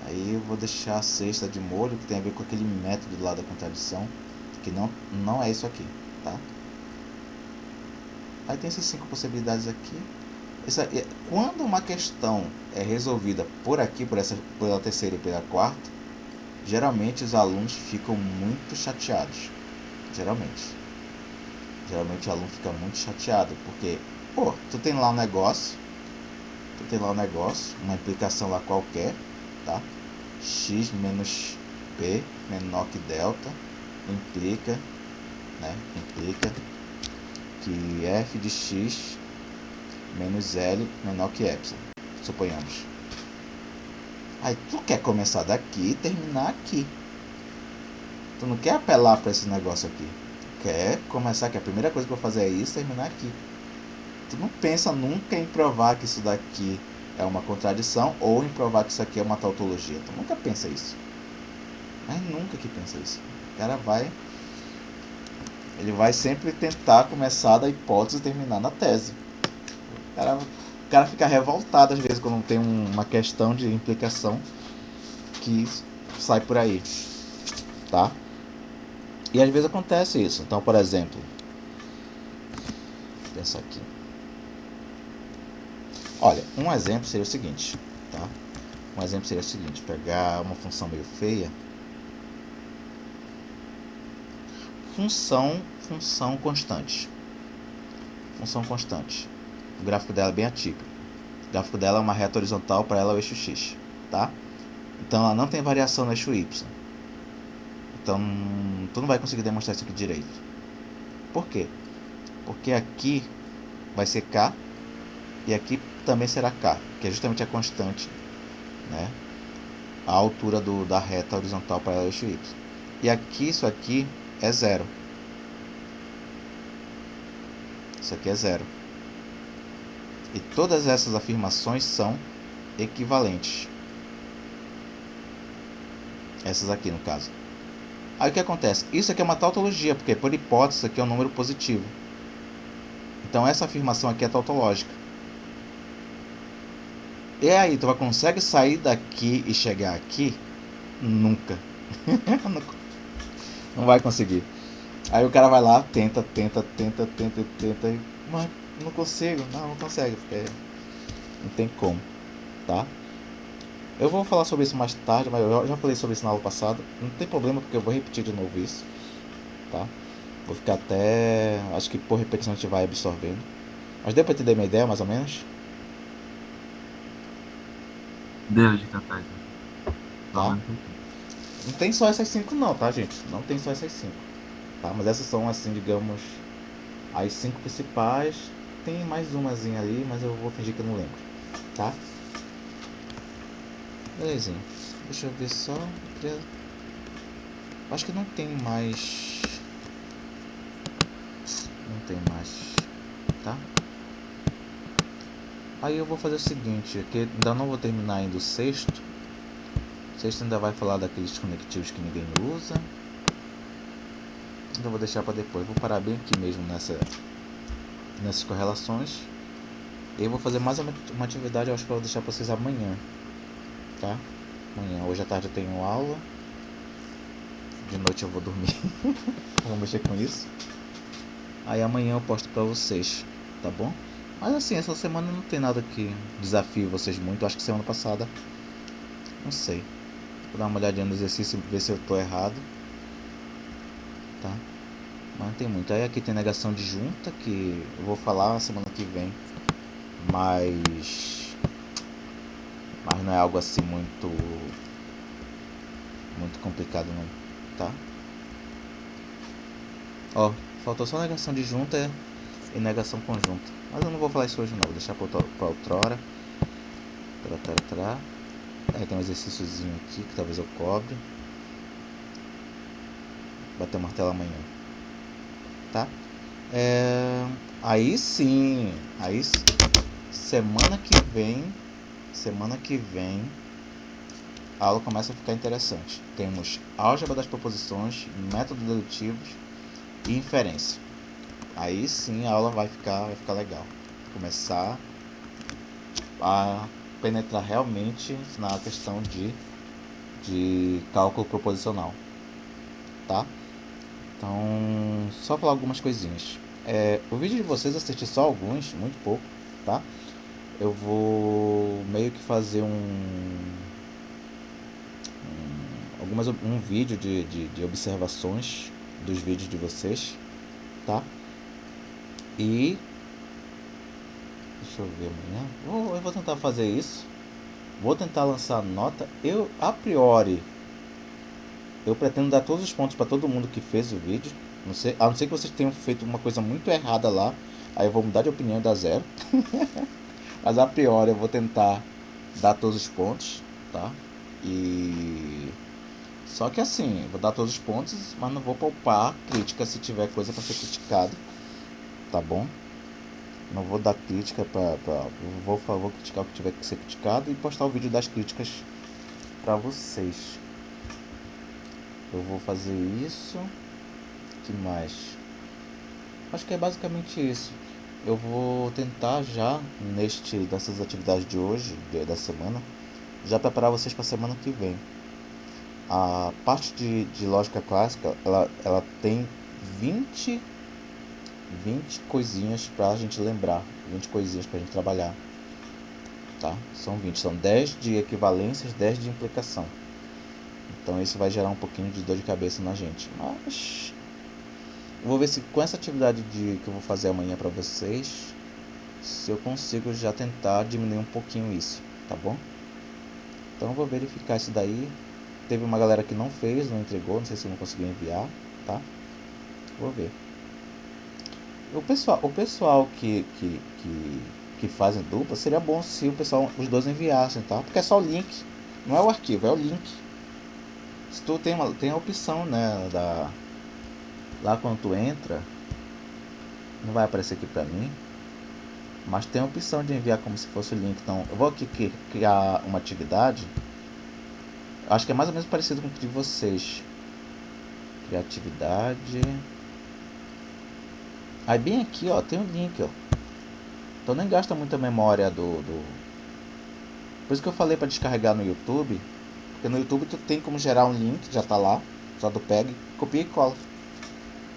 Aí eu vou deixar a sexta de molho, que tem a ver com aquele método lá da contradição, que não é isso aqui, tá? Aí tem essas 5 possibilidades aqui. Quando uma questão é resolvida por aqui, pela terceira e pela quarta, geralmente os alunos ficam muito chateados. Geralmente o aluno fica muito chateado, porque, tu tem lá um negócio, uma implicação lá qualquer, tá? X menos P menor que delta implica que f de x menos L menor que epsilon, suponhamos. Aí tu quer começar daqui e terminar aqui. Tu não quer apelar para esse negócio aqui. Tu quer começar aqui. A primeira coisa que eu vou fazer é isso, terminar aqui. Tu não pensa nunca em provar que isso daqui é uma contradição ou em provar que isso aqui é uma tautologia. Tu nunca pensa isso. Mas nunca que pensa isso. O cara ele vai sempre tentar começar da hipótese e terminar na tese. O cara fica revoltado às vezes quando tem uma questão de implicação que sai por aí, tá? E às vezes acontece isso. Então, por exemplo, vou pensar aqui. Olha, um exemplo seria o seguinte, tá? Pegar uma função meio feia. função constante. Função constante. O gráfico dela é bem atípico. O gráfico dela é uma reta horizontal, para ela é o eixo X, tá? Então ela não tem variação no eixo Y. Então tu não vai conseguir demonstrar isso aqui direito. Por quê? Porque aqui vai ser K e aqui também será K, que é justamente a constante, né? A altura da reta horizontal para o eixo Y. E aqui, isso aqui é zero. Isso aqui é zero. E todas essas afirmações são equivalentes. Essas aqui, no caso. Aí o que acontece? Isso aqui é uma tautologia, porque por hipótese isso aqui é um número positivo. Então essa afirmação aqui é tautológica. E aí, tu consegue sair daqui e chegar aqui? Nunca. Não vai conseguir. Aí o cara vai lá, tenta, mas não consigo. Não consegue, porque não tem como, tá? Eu vou falar sobre isso mais tarde, mas eu já falei sobre isso na aula passada. Não tem problema, porque eu vou repetir de novo isso, tá? Vou ficar até... acho que por repetição a gente vai absorvendo. Mas deu pra entender minha ideia, mais ou menos? Deus de cantar. Tá? Não tem só essas 5 não, tá, gente? Não tem só essas 5, tá? Mas essas são, assim, digamos, as 5 principais. Tem mais umazinha ali, mas eu vou fingir que eu não lembro, tá? Belezinha. Deixa eu ver só. Acho que não tem mais. Não tem mais, tá? Aí eu vou fazer o seguinte, que ainda não vou terminar ainda o sexto. O sexto ainda vai falar daqueles conectivos que ninguém usa. Então eu vou deixar para depois. Vou parar bem aqui mesmo nessas correlações. E eu vou fazer mais uma atividade, eu acho que eu vou deixar para vocês amanhã, tá? Amanhã, hoje à tarde eu tenho aula. De noite eu vou dormir. Vou mexer com isso. Aí amanhã eu posto para vocês, tá bom? Mas assim, essa semana não tem nada que desafie vocês muito. Eu acho que semana passada, não sei. Vou dar uma olhadinha no exercício e ver se eu tô errado, tá? Mas não tem muito. Aí aqui tem negação de junta, que eu vou falar semana que vem. Mas não é algo assim muito complicado não, tá? Ó, faltou só negação de junta e negação conjunta. Mas eu não vou falar isso hoje não, vou deixar pra outra hora. Aí tem um exercíciozinho aqui que talvez eu cobre. Bater o martelo amanhã, tá? Aí sim, semana que vem a aula começa a ficar interessante. Temos álgebra das proposições, métodos dedutivos e inferência. Aí sim a aula vai ficar legal. Começar a penetrar realmente na questão de cálculo proposicional, tá? Então, só falar algumas coisinhas. O vídeo de vocês eu assisti só alguns, muito pouco, tá? Eu vou meio que fazer um vídeo de observações dos vídeos de vocês, tá? E deixa eu ver amanhã. Eu vou tentar fazer isso. Vou tentar lançar nota. A priori, eu pretendo dar todos os pontos para todo mundo que fez o vídeo. A não ser que vocês tenham feito uma coisa muito errada lá. Aí eu vou mudar de opinião e dar 0. Mas a priori eu vou tentar dar todos os pontos, tá? Só que assim, eu vou dar todos os pontos, mas não vou poupar crítica se tiver coisa para ser criticado, tá bom? Não vou dar crítica vou criticar o que tiver que ser criticado e postar o vídeo das críticas para vocês. Eu vou fazer isso. Que mais? Acho que é basicamente isso. Eu vou tentar já dessas atividades de hoje, da semana, já preparar vocês para a semana que vem. A parte de lógica clássica, ela tem 20 coisinhas para a gente lembrar, 20 coisinhas para a gente trabalhar, tá? São 20, são 10 de equivalências, 10 de implicação. Então isso vai gerar um pouquinho de dor de cabeça na gente, mas vou ver se com essa atividade que eu vou fazer amanhã para vocês, se eu consigo já tentar diminuir um pouquinho isso, tá bom? Então eu vou verificar isso daí. Teve uma galera que não fez, não entregou, não sei se eu não consegui enviar, tá? Vou ver. O pessoal que fazem dupla, seria bom se os dois enviassem, tá? Porque é só o link, não é o arquivo, é o link. Se tu tem a opção, né, lá quando tu entra, não vai aparecer aqui pra mim, mas tem a opção de enviar como se fosse o link. Então eu vou aqui criar uma atividade. Acho que é mais ou menos parecido com o de vocês. Criar atividade. Aí bem aqui, ó, tem o link, ó. Então nem gasta muita memória do. Por isso que eu falei para descarregar no YouTube. Porque no YouTube tu tem como gerar um link, já tá lá. Só tu pega, copia e cola.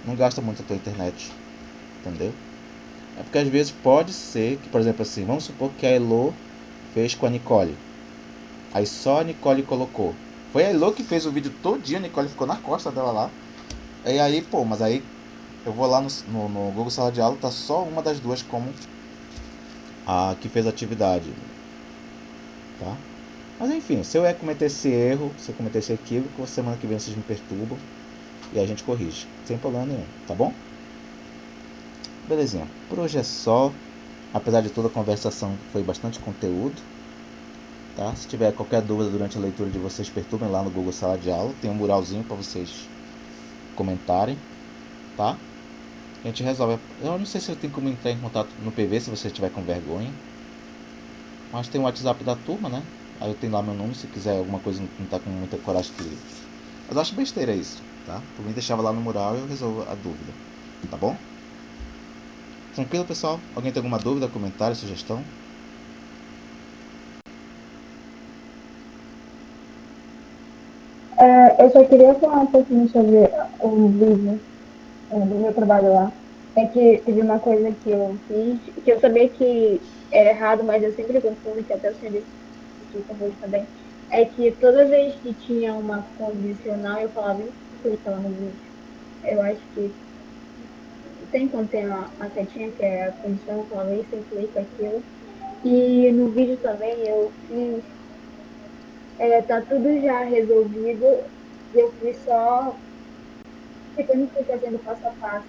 Não gasta muito a tua internet. Entendeu? É porque às vezes pode ser que, por exemplo assim, vamos supor que a Elo fez com a Nicole. Aí só a Nicole colocou. Foi a Elo que fez o vídeo todinho, a Nicole ficou na costa dela lá. E aí, pô, mas aí eu vou lá no Google Sala de Aula, tá só uma das duas como a que fez a atividade. Tá? Mas enfim, se eu cometer esse erro, se eu cometer esse equívoco, semana que vem vocês me perturbam e a gente corrige. Sem problema nenhum, tá bom? Belezinha. Por hoje é só. Apesar de toda a conversação, foi bastante conteúdo. Tá? Se tiver qualquer dúvida durante a leitura de vocês, perturbem lá no Google Sala de Aula. Tem um muralzinho para vocês comentarem. Tá? A gente resolve. Eu não sei se eu tenho como entrar em contato no PV se você estiver com vergonha. Mas tem o WhatsApp da turma, né? Aí eu tenho lá meu número, se quiser alguma coisa não tá com muita coragem que. Mas eu acho besteira isso, tá? Por mim deixava lá no mural e eu resolvo a dúvida. Tá bom? Tranquilo, pessoal? Alguém tem alguma dúvida, comentário, sugestão? Eu só queria falar um pouquinho sobre o vídeo do meu trabalho lá. É que teve uma coisa que eu fiz, que eu sabia que era errado, mas eu sempre confundo, que até o serviço confunde também. É que todas as vezes que tinha uma condicional, eu falava implícita lá no vídeo. Eu acho que tem quando tem a setinha que é a condição, eu falava isso, implica aquilo. E no vídeo também eu fiz, tá tudo já resolvido, eu fiz só porque eu não fui fazendo passo a passo,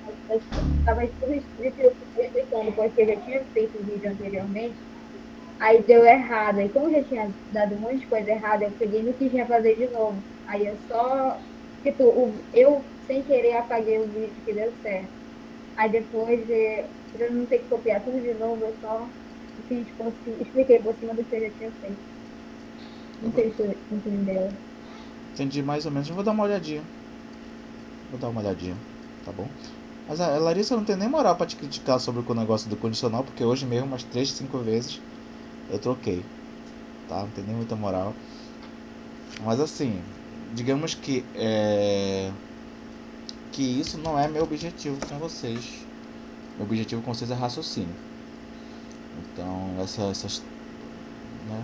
estava tudo escrito e eu fui explicando, porque eu já tinha feito o vídeo anteriormente, aí deu errado. E como eu já tinha dado um monte de coisa errada, eu peguei e não quis refazer de novo. Aí eu só, tipo, eu sem querer apaguei o vídeo que deu certo. Aí depois, para eu não ter que copiar tudo de novo, eu só fiz, expliquei por cima do que eu já tinha feito. Não sei se você entendeu. Entendi mais ou menos. Eu vou dar uma olhadinha. Tá bom? Mas a Larissa não tem nem moral pra te criticar sobre o negócio do condicional, porque hoje mesmo, umas 3, 5 vezes, eu troquei. Tá? Não tem nem muita moral. Mas assim, digamos que isso não é meu objetivo com vocês. Meu objetivo com vocês é raciocínio. Então, essas, né?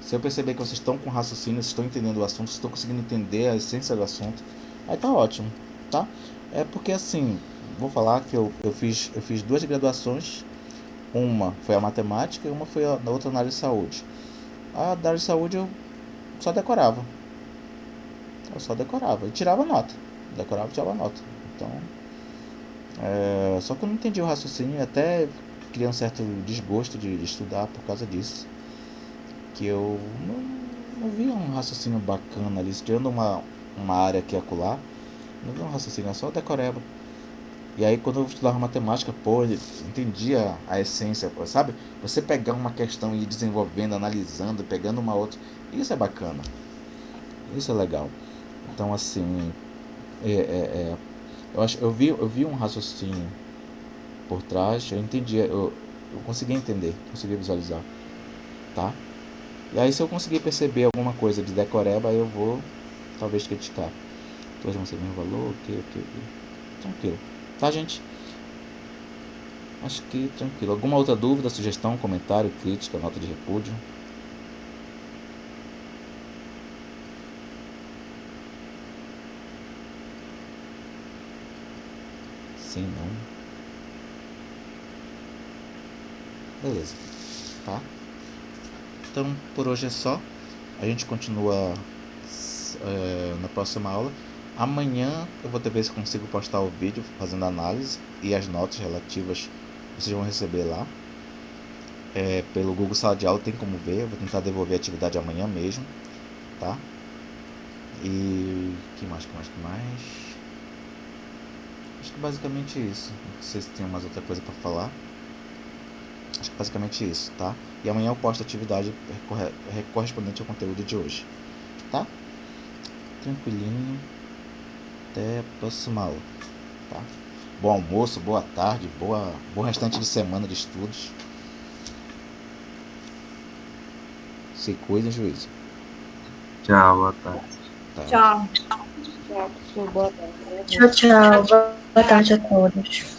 Se eu perceber que vocês estão com raciocínio, vocês estão entendendo o assunto, vocês estão conseguindo entender a essência do assunto, aí tá ótimo, tá? É porque assim, vou falar que eu fiz duas graduações. Uma foi a matemática e uma foi a outra na área de saúde. A da área de saúde eu só decorava. E tirava nota. Decorava e tirava nota. Então, só que eu não entendi o raciocínio e até criei um certo desgosto de estudar por causa disso. Que eu não vi um raciocínio bacana ali, tirando uma área aqui e acolá, não vi um raciocínio, é só decoreba. E aí quando eu estudava matemática, pô, eu entendia a essência, pô, sabe? Você pegar uma questão e ir desenvolvendo, analisando, pegando uma outra, isso é bacana, isso é legal. Então assim, eu vi um raciocínio por trás, eu entendia, eu conseguia entender, conseguia visualizar, tá? E aí se eu conseguir perceber alguma coisa de decoreba, aí eu vou talvez criticar. Todos vão ser o mesmo valor, ok. Tranquilo. Tá, gente? Acho que tranquilo. Alguma outra dúvida, sugestão, comentário, crítica, nota de repúdio? Sim, não. Beleza. Tá? Então, por hoje é só. A gente continua na próxima aula. Amanhã eu vou ver se consigo postar o vídeo fazendo análise e as notas relativas vocês vão receber lá. Pelo Google Sala de Aula tem como ver. Eu vou tentar devolver a atividade amanhã mesmo. Tá? E que mais? Acho que basicamente isso. Não sei se tem mais outra coisa para falar. Acho que basicamente isso, tá? E amanhã eu posto a atividade correspondente ao conteúdo de hoje, tá? Tranquilinho. Até a próxima aula, tá? Bom almoço, boa tarde, bom restante de semana de estudos. Se cuidem, juízo. Tchau, boa tarde. Tá. Tchau. Tchau, professor. Boa tarde. Tchau, tchau. Boa tarde a todos.